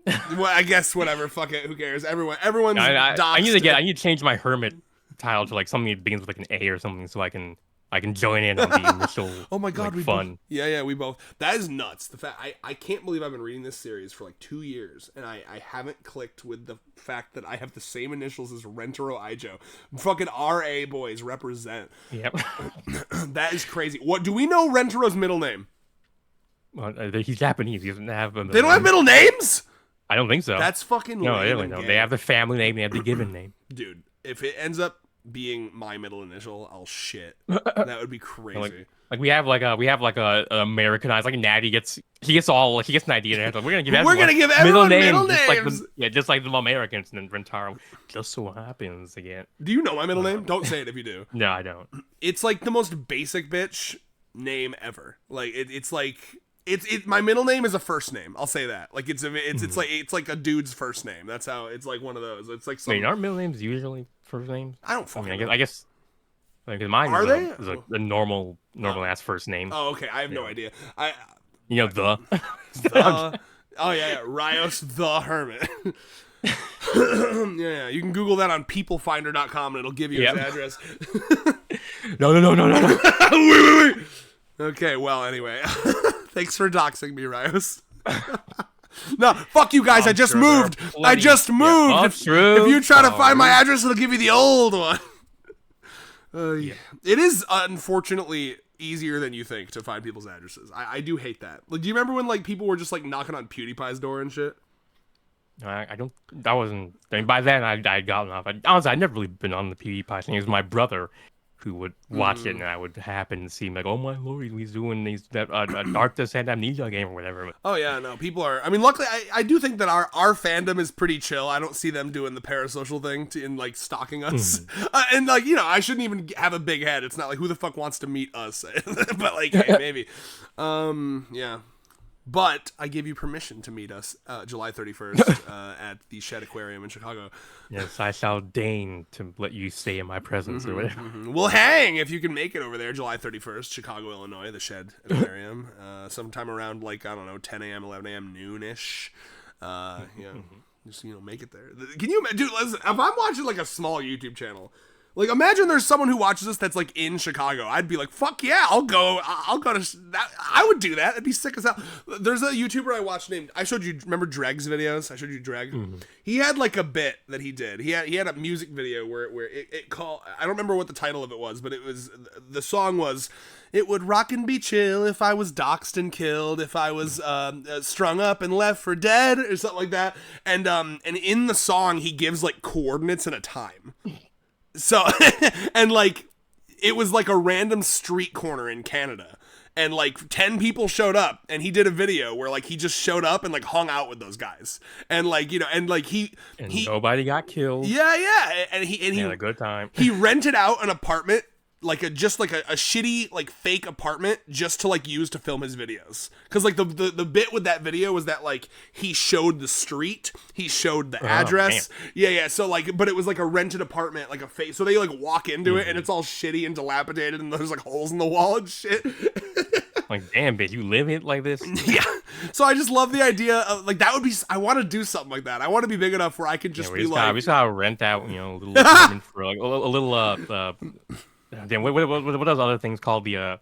Well, I guess whatever. Fuck it. Who cares? Everyone's. I need to change my hermit title to like something that begins with like an A or something, so I can join in on the initial. Oh my God, like, we fun. We both. That is nuts. The fact I can't believe I've been reading this series for like 2 years and I haven't clicked with the fact that I have the same initials as Rentaro Ijo. Fucking RA boys represent. Yep. That is crazy. What do we know Rentaro's middle name? Well, he's Japanese. He doesn't have. They don't have middle names. I don't think so. That's fucking no. lame. They don't know. They have the family name. They have the given name. Dude, if it ends up being my middle initial, I'll shit. That would be crazy. Like we have a Americanized, like Natty gets an idea and we're gonna give everyone middle names. Just like the Americans, and then Rentaro just so happens again. Do you know my middle name? Don't say it if you do. No, I don't. It's like the most basic bitch name ever. Like it's like my middle name is a first name. I'll say that. Like it's like a dude's first name. That's how it's like one of those. It's like some. I mean, aren't middle names usually first names? I don't fucking know. I guess. Because mine is a normal ass first name. Oh, okay. I have no idea. The. Oh yeah, Rios the Hermit. Yeah, you can Google that on peoplefinder.com and it'll give you his address. No. Wait. Okay, well, anyway. Thanks for doxing me, Rios. No, fuck you guys. I just moved. I just moved. If you try to find my address, it'll give you the old one. It is unfortunately easier than you think to find people's addresses. I do hate that. Like, do you remember when like people were just like knocking on PewDiePie's door and shit? I don't. That wasn't. I mean, by then I'd gotten off. Honestly, I'd never really been on the PewDiePie thing. It was my brother who would watch it, and I would happen to see him like, oh my lord, he's doing that Darkness and Amnesia game or whatever. Oh yeah, no, people are. I mean, luckily, I do think that our fandom is pretty chill. I don't see them doing the parasocial thing in like stalking us, and like, you know, I shouldn't even have a big head. It's not like who the fuck wants to meet us, but like, hey, maybe, yeah. But I give you permission to meet us July 31st at the Shed Aquarium in Chicago. Yes, I shall deign to let you stay in my presence or whatever. We'll hang if you can make it over there July 31st, Chicago, Illinois, the Shed Aquarium. Sometime around like, I don't know, 10 a.m., 11 a.m., noonish. Yeah, just, you know, make it there. Can you, dude, listen, if I'm watching like a small YouTube channel, like, imagine there's someone who watches this that's, like, in Chicago. I'd be like, fuck yeah, I'll go to that. I would do that. That'd be sick as hell. There's a YouTuber I watched named, I showed you, remember Dreg's videos? I showed you Dreg. He had, like, a bit that he did. He had a music video where it called, I don't remember what the title of it was, but it was, the song was, it would rock and be chill if I was doxxed and killed, if I was strung up and left for dead, or something like that. And in the song, he gives, like, coordinates and a time. So, and like, it was like a random street corner in Canada, and like 10 people showed up, and he did a video where like he just showed up and like hung out with those guys, and like, you know, and like he nobody got killed. Yeah, and he had a good time. He rented out an apartment just like a shitty like fake apartment just to like use to film his videos. Because like the bit with that video was that like he showed the street, he showed the address. Yeah. So like, but it was like a rented apartment, like a fake. So they like walk into it and it's all shitty and dilapidated and there's like holes in the wall and shit. Like, damn, bitch, you live it like this? Yeah. So I just love the idea of like that would be. I want to do something like that. I want to be big enough where I can just be like, we just gotta rent out, you know, a little apartment for like a little damn, what are those other things called? The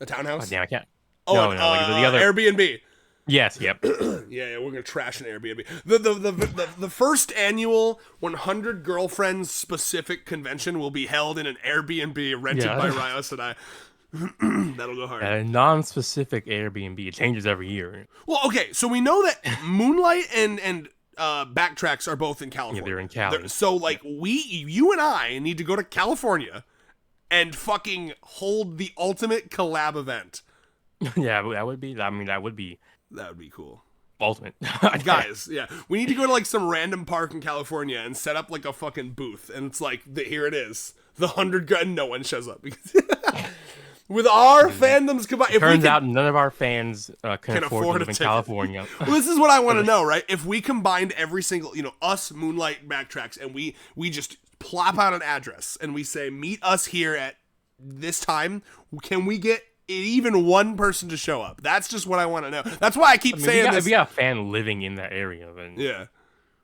townhouse. Oh, damn, I can't. Oh, no, like the other Airbnb. Yes, yep. yeah, we're gonna trash an Airbnb. The first annual 100 Girlfriends specific convention will be held in an Airbnb rented by Rios and I. That'll go hard. A non-specific Airbnb. It changes every year. Well, okay, so we know that Moonlight and Backtracks are both in California. Yeah, they're in Cali. So like you and I need to go to California and fucking hold the ultimate collab event. Yeah, that would be. I mean, that would be cool. Ultimate. Guys, yeah. We need to go to like some random park in California and set up like a fucking booth. And it's like, here it is. The 100 and no one shows up. With our fandoms combined. Turns out none of our fans can afford to live in California. Well, this is what I want to know, right? If we combined every single, us, Moonlight, Backtracks, and we just plop out an address and we say, meet us here at this time, can we get even one person to show up? That's just what I want to know. That's why I keep saying this. If you got a fan living in that area, then yeah,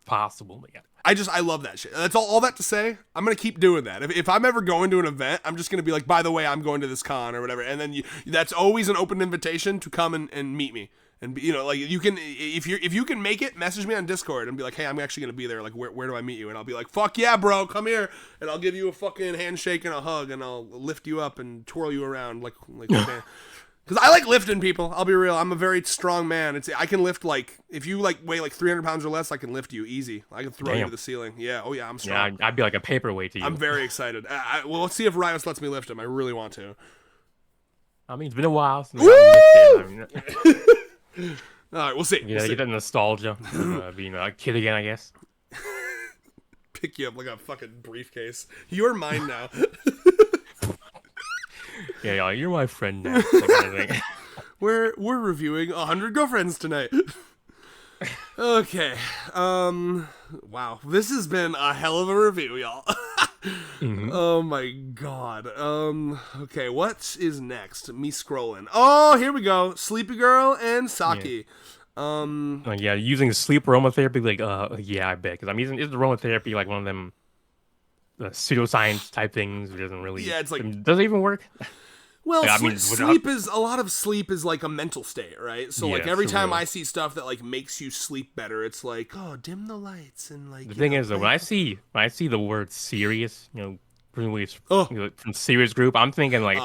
possible. But yeah. I love that shit. That's all that to say. I'm going to keep doing that. If I'm ever going to an event, I'm just going to be like, by the way, I'm going to this con or whatever. And then that's always an open invitation to come and meet me. And like you can, if you can make it, message me on Discord and be like, hey, I'm actually going to be there. Like, where do I meet you? And I'll be like, fuck yeah, bro, come here. And I'll give you a fucking handshake and a hug and I'll lift you up and twirl you around like okay. Because I like lifting people. I'll be real. I'm a very strong man. I can lift like, if you like weigh like 300 pounds or less, I can lift you easy. I can throw you to the ceiling. Yeah. Oh yeah, I'm strong. Yeah, I'd be like a paperweight to you. I'm very excited. Well, let's see if Rios lets me lift him. I really want to. I mean, it's been a while since I lifted. All right, we'll see. Yeah, get that nostalgia of being a kid again, I guess. Pick you up like a fucking briefcase. You're mine now. Yeah, you're my friend now. Kind of thing. We're reviewing 100 Girlfriends tonight. Okay. Wow. This has been a hell of a review, y'all. Mm-hmm. Oh my god. Okay, what is next? Me scrolling. Oh, here we go. Sleepy Girl and Saki. Yeah. Using sleep aromatherapy, like, yeah, I bet. Because I'm using, is aromatherapy like one of them pseudoscience type things? It doesn't really. Yeah, it's like. Does it even work? Well, a lot of sleep is like a mental state, right? So like every time I see stuff that like makes you sleep better, it's like, oh, dim the lights and like. The thing is, though, when I see the word serious, presumably it's from Serious Group, I'm thinking like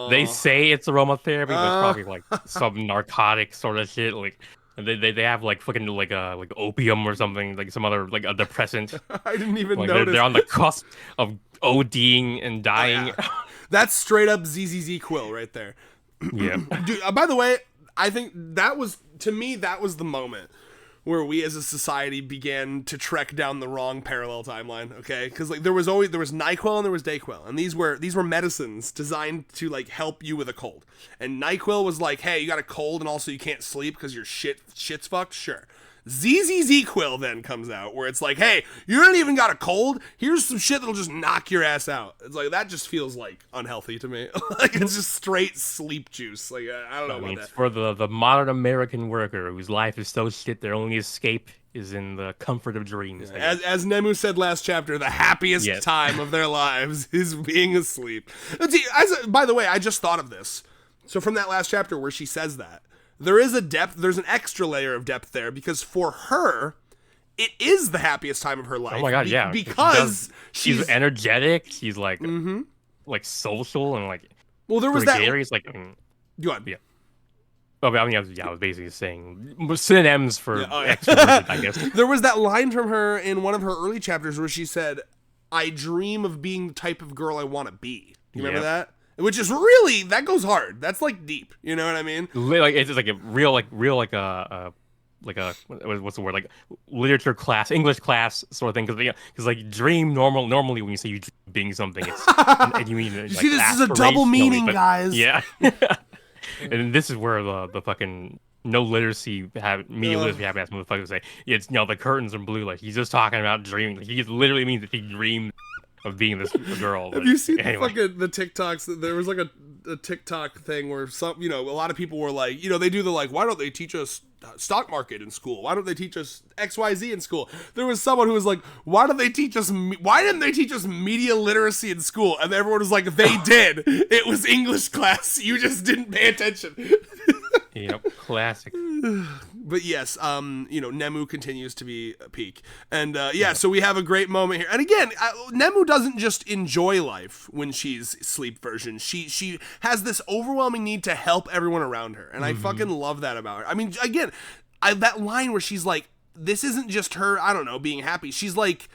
they say it's aromatherapy, but it's probably like some narcotic sort of shit, like. They have like fucking like opium or something, like some other like a depressant. I didn't even like notice. They're on the cusp of ODing and dying. Oh, yeah. That's straight up ZZZ Quill right there. Yeah. Dude, by the way, I think that was the moment where we as a society began to trek down the wrong parallel timeline, okay? Because like there was NyQuil and there was DayQuil, and these were medicines designed to like help you with a cold. And NyQuil was like, hey, you got a cold and also you can't sleep because your shit's fucked. Sure. ZZZ Quill then comes out where it's like, hey, you don't even got a cold. Here's some shit that'll just knock your ass out. It's like that just feels like unhealthy to me. Like it's just straight sleep juice. Like I don't know about that. It's for the modern American worker whose life is so shit their only escape is in the comfort of dreams. Yeah, as Nemu said last chapter, the happiest time of their lives is being asleep. By the way, I just thought of this. So from that last chapter where she says that, there's an extra layer of depth there because for her, it is the happiest time of her life. Oh my god, yeah. Because she's energetic, she's like like social and like there was gregarious, that go on. Yeah. Well, I was basically saying synonyms for extroverted, I guess. There was that line from her in one of her early chapters where she said, I dream of being the type of girl I want to be. You remember that? Which is really, that goes hard. That's like deep. You know what I mean? Like it's like a real what's the word, like literature class, English class sort of thing, because like dream normally when you say you dream being something, it's and you mean You like see, this is a double aspirationally, meaning, but guys. yeah. And this is where the fucking no literacy have media literacy have ass motherfuckers say it's the curtains are blue, like he's just talking about dreaming, like, he just literally means that he dreamed of being this girl. Have But you seen anyway. the TikToks? There was like a TikTok thing where a lot of people were like, they do the like, why don't they teach us stock market in school? Why don't they teach us XYZ in school? There was someone who was like, why didn't they teach us media literacy in school? And everyone was like, they did. It was English class. You just didn't pay attention. Yep, classic. But yes, Nemu continues to be a peak. And so we have a great moment here. And again, Nemu doesn't just enjoy life when she's sleep version. She has this overwhelming need to help everyone around her. And I fucking love that about her. I mean, again, that line where she's like, this isn't just her, I don't know, being happy. She's like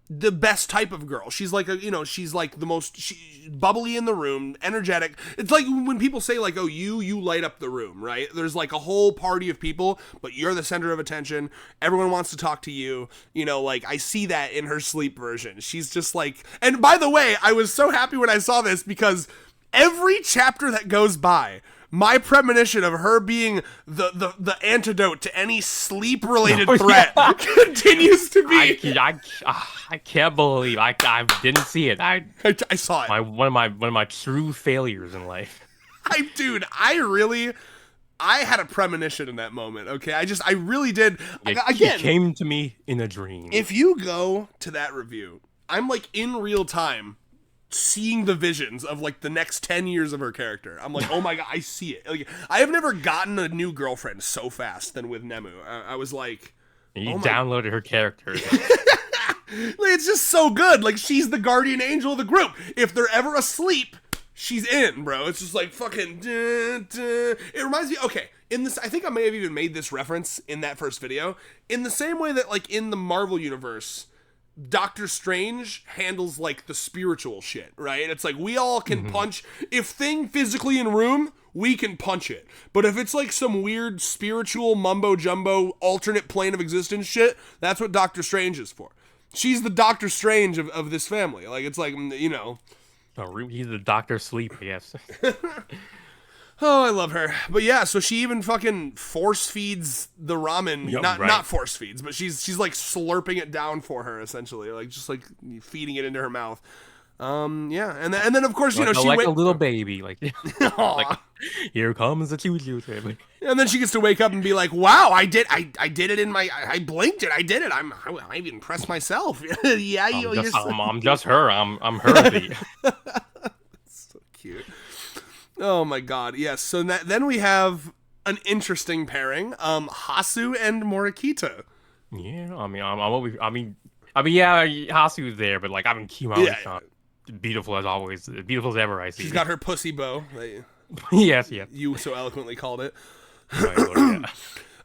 the best type of girl. She's like she's like the most bubbly in the room, energetic. It's like when people say like, oh, you light up the room, right? There's like a whole party of people, but you're the center of attention. Everyone wants to talk to you. Like I see that in her sleep version. She's just like, and by the way, I was so happy when I saw this because every chapter that goes by, my premonition of her being the antidote to any sleep-related threat continues to be. I can't believe I didn't see it. I saw it. One of my true failures in life. I had a premonition in that moment. Okay, I really did. It came to me in a dream. If you go to that review, I'm like in real time seeing the visions of like the next 10 years of her character. I'm like, oh my god, I see it. Like, I have never gotten a new girlfriend so fast than with Nemu. I was like, you downloaded her character. It's just so good. Like, she's the guardian angel of the group. If they're ever asleep, she's in, bro. It's just like fucking it reminds me, okay, in this, I think I may have even made this reference in that first video, in the same way that like in the Marvel universe, Doctor Strange handles like the spiritual shit, right? It's like we all can punch. If thing physically in room, we can punch it. But if it's like some weird spiritual mumbo jumbo alternate plane of existence shit, that's what Doctor Strange is for. She's the Doctor Strange of this family. Like it's like, Oh, he's the Doctor Sleep, yes. Oh, I love her. But yeah, so she even fucking force feeds the ramen. Not force feeds, but she's like slurping it down for her essentially, like just like feeding it into her mouth. Yeah, and then of course she like a little baby, like here comes the choo-choo train. And then she gets to wake up and be like, "Wow, I did it in my I blinked it, I did it. I even impressed myself." Yeah, I'm just her. I'm her. So cute. Oh my god, yes. So then we have an interesting pairing, Hasu and Morikita. Yeah, yeah, Hasu's there, but like Kimari-san, beautiful as always, beautiful as ever. I see. She's got her pussy bow. Yes. You so eloquently called it. Right,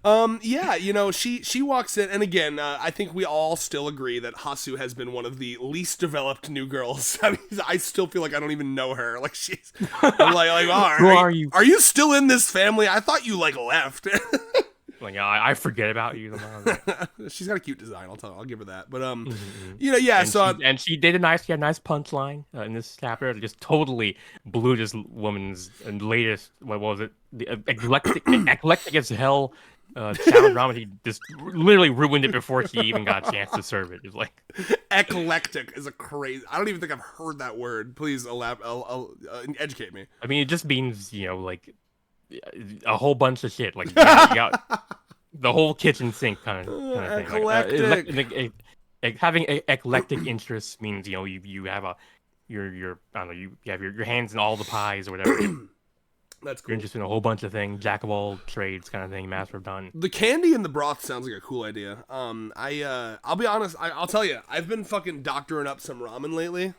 Lord, yeah. She walks in, and again, I think we all still agree that Hasu has been one of the least developed new girls. I mean, I still feel like I don't even know her. Like she's like, oh, who are you? Are you still in this family? I thought you like left. Like I forget about you. She's got a cute design. I'll give her that. But And she did a nice punchline in this chapter. It just totally blew this woman's latest. What was it? The eclectic as hell. Challenge ramen. He just literally ruined it before she even got a chance to serve it. It's like eclectic is a crazy. I don't even think I've heard that word. Please educate me. I mean, it just means like a whole bunch of shit. Like you got the whole kitchen sink kind of thing. Eclectic. Having eclectic interests means you have you have your hands in all the pies or whatever. That's cool. You're interested in a whole bunch of things, jack of all trades kind of thing, master of none. The candy in the broth sounds like a cool idea. I'll be honest. I'll tell you, I've been fucking doctoring up some ramen lately.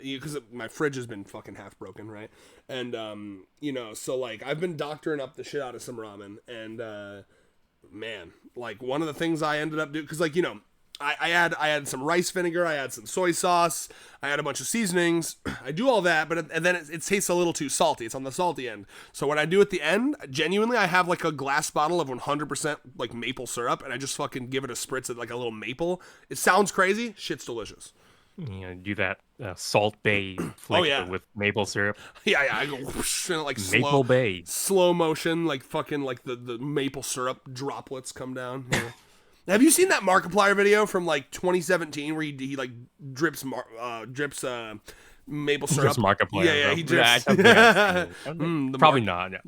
Because my fridge has been fucking half broken, right? And so like I've been doctoring up the shit out of some ramen, and man, like one of the things I ended up doing, because like I add some rice vinegar, I add some soy sauce, I add a bunch of seasonings. I do all that, but and then it tastes a little too salty. It's on the salty end. So what I do at the end, genuinely, I have like a glass bottle of 100% like maple syrup, and I just fucking give it a spritz at like a little maple. It sounds crazy. Shit's delicious. Do that Salt Bay flavor with maple syrup. Yeah, I go whoosh, and like Maple Bay. slow motion, like fucking like the maple syrup droplets come down. Yeah. Have you seen that Markiplier video from like 2017 where he like drips maple syrup? Just Markiplier. Yeah, Bro. he drips. Probably not. Yeah.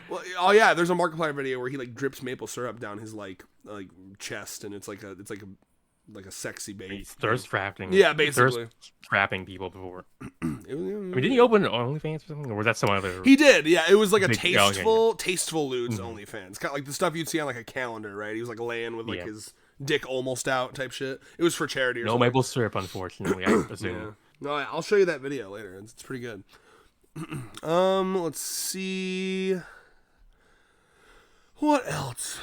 Well, oh yeah, there's a Markiplier video where he like drips maple syrup down his like chest, and it's like a sexy bait. He's thirst trapping. Yeah, basically thirst trapping people before. I mean, didn't he open OnlyFans or something, or was that some other? He did. Yeah, it was like a tasteful Ludes Mm-hmm. OnlyFans, kind of like the stuff you'd see on like a calendar, right? He was like laying with like his dick almost out type shit. It was for charity or something. No maple syrup, unfortunately. I assume. Yeah. No, I'll show you that video later. It's pretty good. Let's see. What else?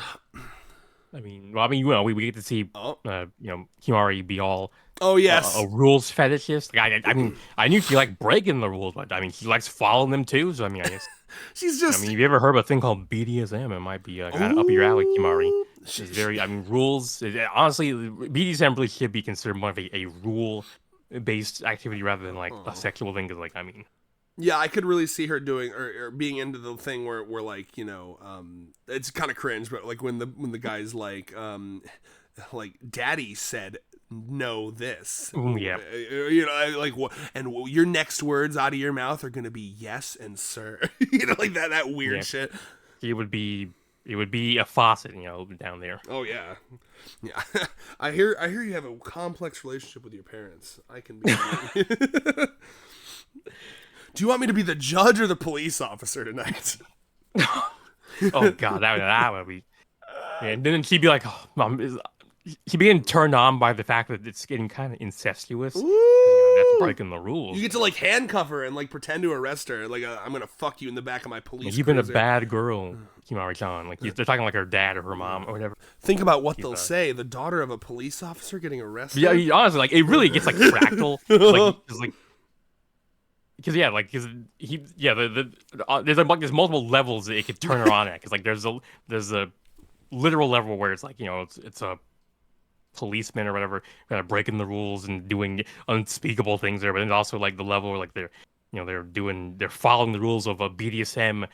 I mean, we get to see, Himari be all, Oh yes, a rules fetishist. Like, I mean, I knew she liked breaking the rules, but I mean, she likes following them too. So I mean, I guess she's just. I mean, have you ever heard of a thing called BDSM? It might be kind of up your alley, Himari. It's very, I mean, rules. Honestly, BDSM really should be considered more of a rule-based activity rather than like a sexual thing. Because, like, I mean. Yeah, I could really see her doing or being into the thing where like it's kind of cringe, but like when the guy's like Daddy said no this, yeah, like and your next words out of your mouth are gonna be yes and sir, like that weird shit. It would be a faucet, down there. Oh yeah. I hear you have a complex relationship with your parents. I can be. Do you want me to be the judge or the police officer tonight? Oh God, that would be. And then she'd be like, "Oh, Mom," she'd be getting turned on by the fact that it's getting kind of incestuous. That's breaking the rules. You get to like handcuff her and like pretend to arrest her. Like I'm gonna fuck you in the back of my police. You've been a bad girl, Himari-chan. Like they're talking like her dad or her mom or whatever. Think about what they'll say. The daughter of a police officer getting arrested. Yeah, honestly, like it really gets like fractal. Because there's multiple levels that it could turn her on at. Because like there's a literal level where it's like it's a policeman or whatever kind of breaking the rules and doing unspeakable things there. But then also like the level where like they're following the rules of a BDSM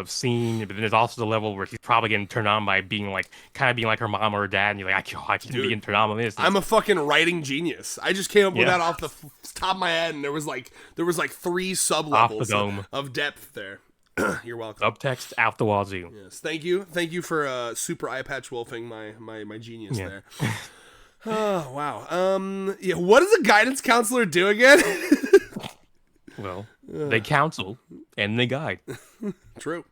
scene. But then there's also the level where she's probably getting turned on by being like her mom or her dad, and you're like, I can't be getting turned on with this. I'm a fucking writing genius. I just came up with that off the top of my head, and there was like 3 sub levels of depth there. You're welcome. Subtext out the wazoo. Yes, thank you for super eye patch wolfing my genius there. Oh wow. What does a guidance counselor do again? Well, they counsel and they guide. True.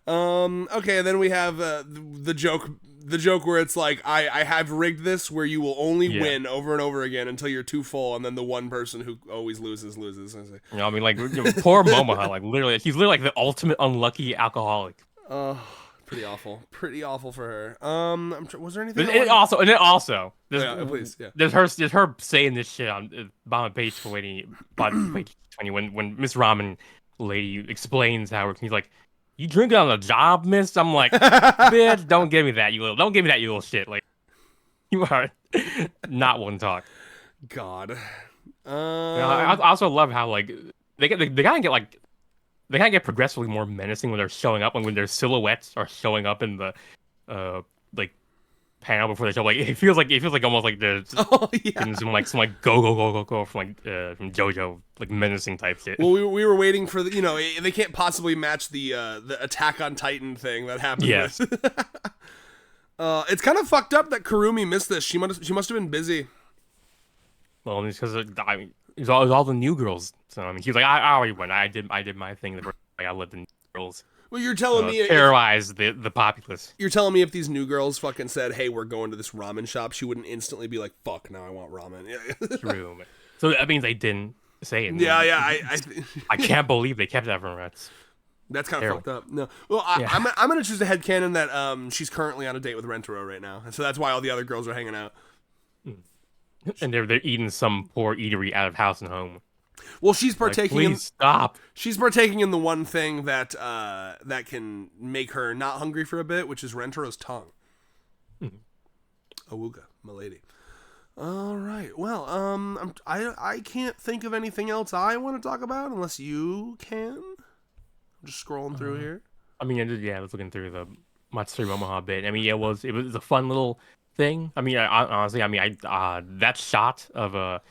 Okay, then we have the joke where it's like I have rigged this where you will only win over and over again until you're too full, and then the one person who always loses. I mean, like poor Momoha, like literally, he's literally like the ultimate unlucky alcoholic. Pretty awful for her. Was there anything? And also, please, there's her saying this shit on bottom of page 20, page 20 when Miss Ramen lady explains how he's like, "You drinking on the job, miss?" I'm like, "Bitch, don't give me that, you little shit." Like, you are not one talk. God. I also love how like they kind of get progressively more menacing when they're showing up, when their silhouettes are showing up in the like panel before they show. Like it feels like almost like there's some go from JoJo, like menacing type shit. Well, we were waiting for they can't possibly match the Attack on Titan thing that happened. Yes. It's kind of fucked up that Kurumi missed this. She must have been busy. Well, it's because it was all the new girls. So I mean, he's like, I already went. I did my thing. I let the new girls. Well, you're telling me terrorize the populace. You're telling me if these new girls fucking said, "Hey, we're going to this ramen shop," she wouldn't instantly be like, "Fuck, now I want ramen." True. So that means they didn't say it. Yeah. I can't believe they kept that from us. That's kind of fucked up. No. Well, I'm gonna choose a headcanon that she's currently on a date with Rentaro right now, and so that's why all the other girls are hanging out. And they're eating some poor eatery out of House and Home. Well, she's Like, partaking please in stop. she's partaking in the one thing that that can make her not hungry for a bit, which is Rentero's tongue. Awooga, milady. All right. Well, I can't think of anything else I want to talk about unless you can. I'm just scrolling through here. I mean, I was looking through the Matsuri Momoha bit. I mean, it was a fun little thing. I mean, honestly, that shot of a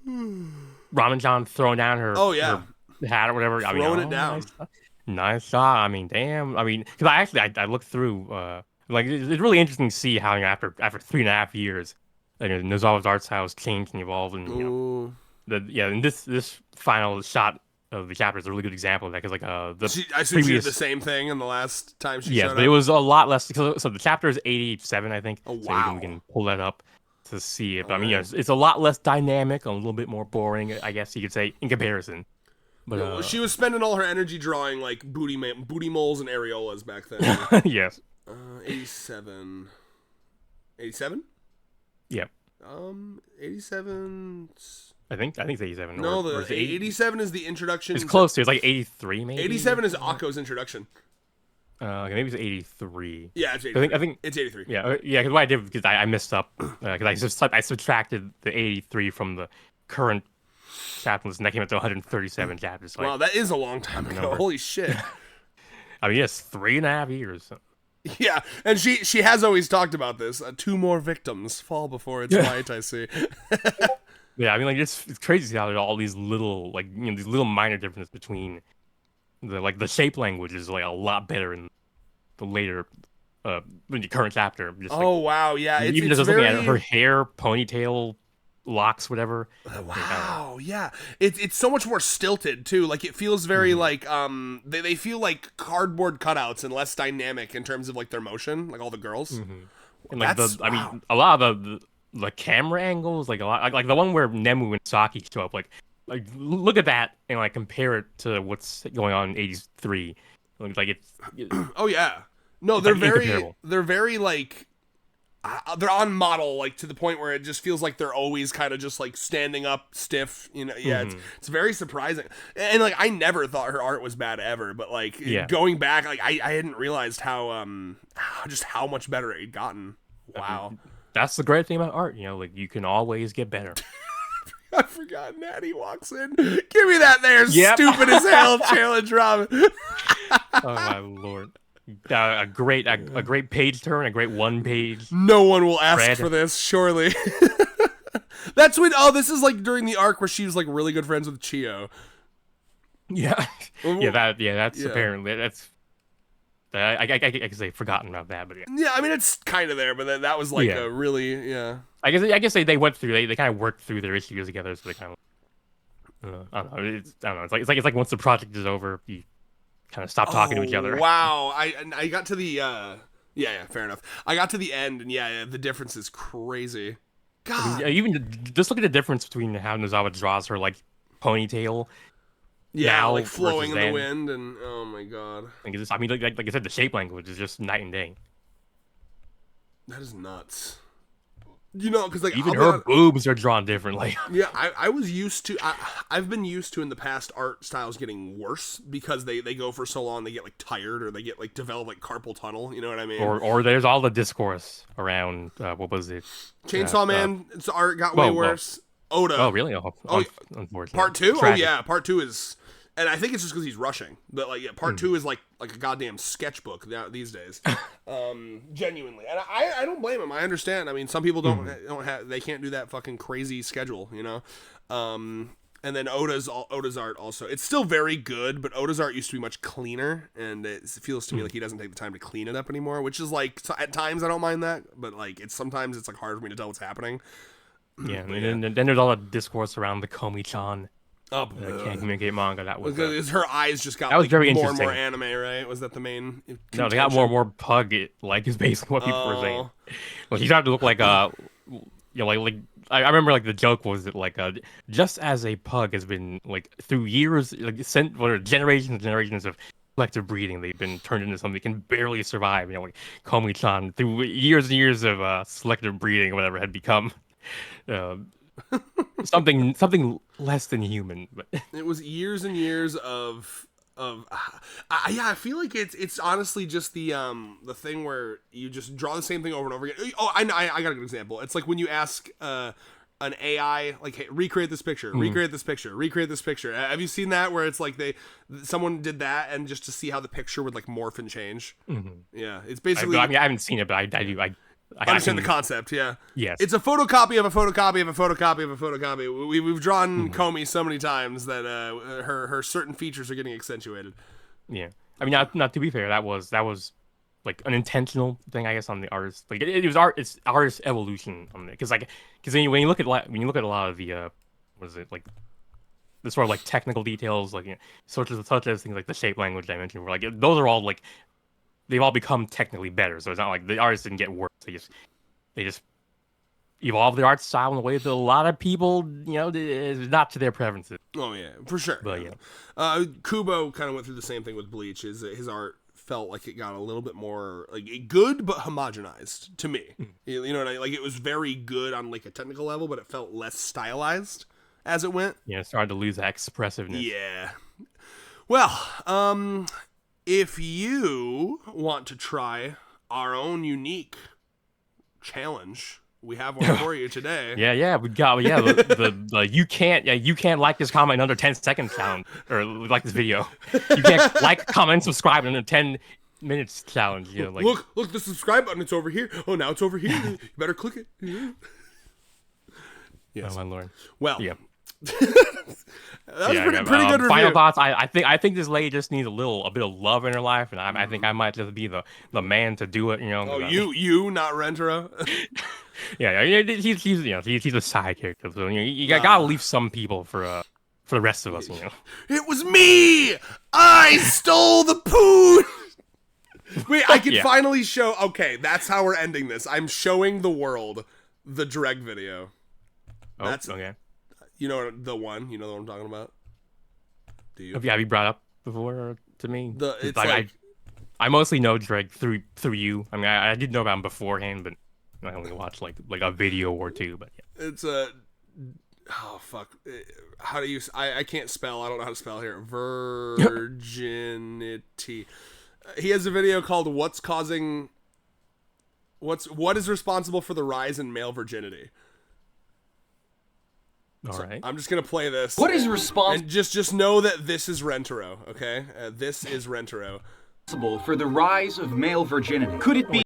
Ramen John throwing down Oh yeah, her hat or whatever. throwing it down. Nice shot. I mean, damn. I mean, because I looked through. Like it's really interesting to see how after 3.5 years, Nozawa's art style has changed and evolved, and Ooh. and this final shot of the chapter is a really good example of that, because I assume she did the same thing in the last time she showed up. but it was a lot less. So the chapter is 87, I think. Oh, So wow. we can pull that up to see it. But I mean, Alright. it's a lot less dynamic, a little bit more boring, I guess you could say, in comparison. But She was spending all her energy drawing like booty moles and areolas back then. yes. 87. 87? Yep. 87. I think it's 87. No, or is the it 87 is the introduction. It's close to. It's like 83, maybe. 87 is Akko's introduction. Okay, maybe it's 83. Yeah, it's 83. I think it's 83. Yeah, because what I did, because I messed up, because I subtracted the 83 from the current chapter list, and that came up to 137 chapters. So Wow, that is a long time ago. Holy shit. I mean, yes, 3.5 years. Yeah, and she has always talked about this. 2 more victims fall before it's light, I see. Yeah, I mean, like it's crazy how there are all these little, like, these little minor differences between the shape language is like a lot better in the later, in the current chapter. Just, wow, yeah. Even it's just very... looking at her hair, ponytail, locks, whatever. Wow, yeah. It's so much more stilted too. Like it feels very like they feel like cardboard cutouts and less dynamic in terms of like their motion, like all the girls. And like I mean, a lot of the camera angles, like a lot, like the one where Nemu and Saki show up, like look at that and like compare it to what's going on in 83. Like it's oh yeah. No, they're very like they're on model, like to the point where it just feels like they're always kind of just like standing up stiff, yeah. It's very surprising, and like I never thought her art was bad ever, but like going back, like I hadn't realized how just how much better it had gotten. Wow. I mean, that's the great thing about art, like you can always get better. I forgot Natty walks in. Give me that there stupid as hell challenge, Ramen. Oh my lord. A great page turn, a great 1 page. No one will ask for this, surely. That's when this is like during the arc where she was like really good friends with Chio. Yeah. That's apparently that's I guess they've forgotten about that, but yeah, I mean it's kind of there, but that was like a really I guess they went through they kind of worked through their issues together, so they kind of I don't know. It's like once the project is over, you kind of stop talking to each other. Wow, I got to the fair enough. I got to the end, and the difference is crazy. God, I mean, even just look at the difference between how Nozawa draws her like ponytail. Yeah, like flowing in the wind, and oh my god. I mean, like I said, the shape language is just night and day. That is nuts. Because like even her boobs are drawn differently. Yeah, I was used to. I've been used to in the past art styles getting worse because they go for so long, they get like tired or they get like develop like carpal tunnel. You know what I mean? Or there's all the discourse around what was it? Chainsaw Man's art got way worse. Oda. Oh really? Unfortunately. Part 2? Tragic. Oh yeah, part 2 is. And I think it's just because he's rushing. But like, part 2 is like a goddamn sketchbook these days. Genuinely, and I don't blame him. I understand. I mean, some people don't have, they can't do that fucking crazy schedule, And then Oda's art also. It's still very good, but Oda's art used to be much cleaner, and it feels to me like he doesn't take the time to clean it up anymore. Which is like at times I don't mind that, but like sometimes it's like hard for me to tell what's happening. Yeah, and then there's all the discourse around the Komi-chan. Can't communicate manga. That was her eyes just got that was very more interesting. and more anime, right? Was that the main contention? No, they got more and more pug. Like is basically what people were saying. Well, he started to look like like I remember like the joke was that like just as a pug has been like through years like generations and generations of selective breeding, they've been turned into something that can barely survive. Like Komi-chan through years and years of selective breeding or whatever had become Um, something less than human. But It was years and years of yeah, I feel like it's honestly just the thing where you just draw the same thing over and over again. Oh, I got a good example. It's like when you ask an AI, like, hey, recreate this picture, recreate this picture, recreate this picture. Have you seen that where it's like someone did that and just to see how the picture would like morph and change? Yeah, it's basically. I mean, I haven't seen it, but I do. I understand the concept. Yeah. Yes. It's a photocopy of a photocopy of a photocopy of a photocopy. We've drawn Comey so many times that her certain features are getting accentuated. Yeah. I mean, not to be fair, that was like an intentional thing, I guess, on the artist. Like it was art. It's artist evolution on it, because when you look at a lot of the what is it, like the sort of like technical details, like, you know, such as things like the shape language I mentioned, where like those are all like they've all become technically better. So it's not like the artists didn't get worse. They just evolved their art style in a way that a lot of people, you know, is not to their preferences. Oh yeah, for sure. But yeah, Kubo kind of went through the same thing with Bleach. His art felt like it got a little bit more like good but homogenized to me. You know what I mean? Like it was very good on like a technical level, but it felt less stylized as it went. Yeah, it started to lose that expressiveness. Yeah. Well, if you want to try our own unique challenge, we have one for you today. Yeah, we got the you can't like this comment in under 10 seconds challenge, or like this video. You can't like, comment, subscribe in under 10 minutes challenge. You know, like, look, the subscribe button. It's over here. Oh, now it's over here. You better click it. Yes. Oh my lord. Well, yeah. That was pretty good review. Final thoughts. I think this lady just needs a bit of love in her life, and I think I might just be the man to do it. You know. Oh, you not Rentaro. Yeah, he's a side character. So you gotta leave some people for the rest of us. You know. It was me. I stole the poo. Wait, I can finally show. Okay, that's how we're ending this. I'm showing the world the Dreg video. Oh, that's okay. You know the one. You know what I'm talking about. Do you? Have you brought up before to me? It's like I mostly know Dreg through you. I mean, I did know about him beforehand, but I only watched like a video or two. But yeah. It's a oh fuck. How do you? I can't spell. I don't know how to spell here. Virginity. He has a video called "What is responsible for the rise in male virginity." All right. I'm just gonna play this. What is responsible? And just know that this is Rentaro, okay? This is Rentaro. For the rise of male virginity. Could it be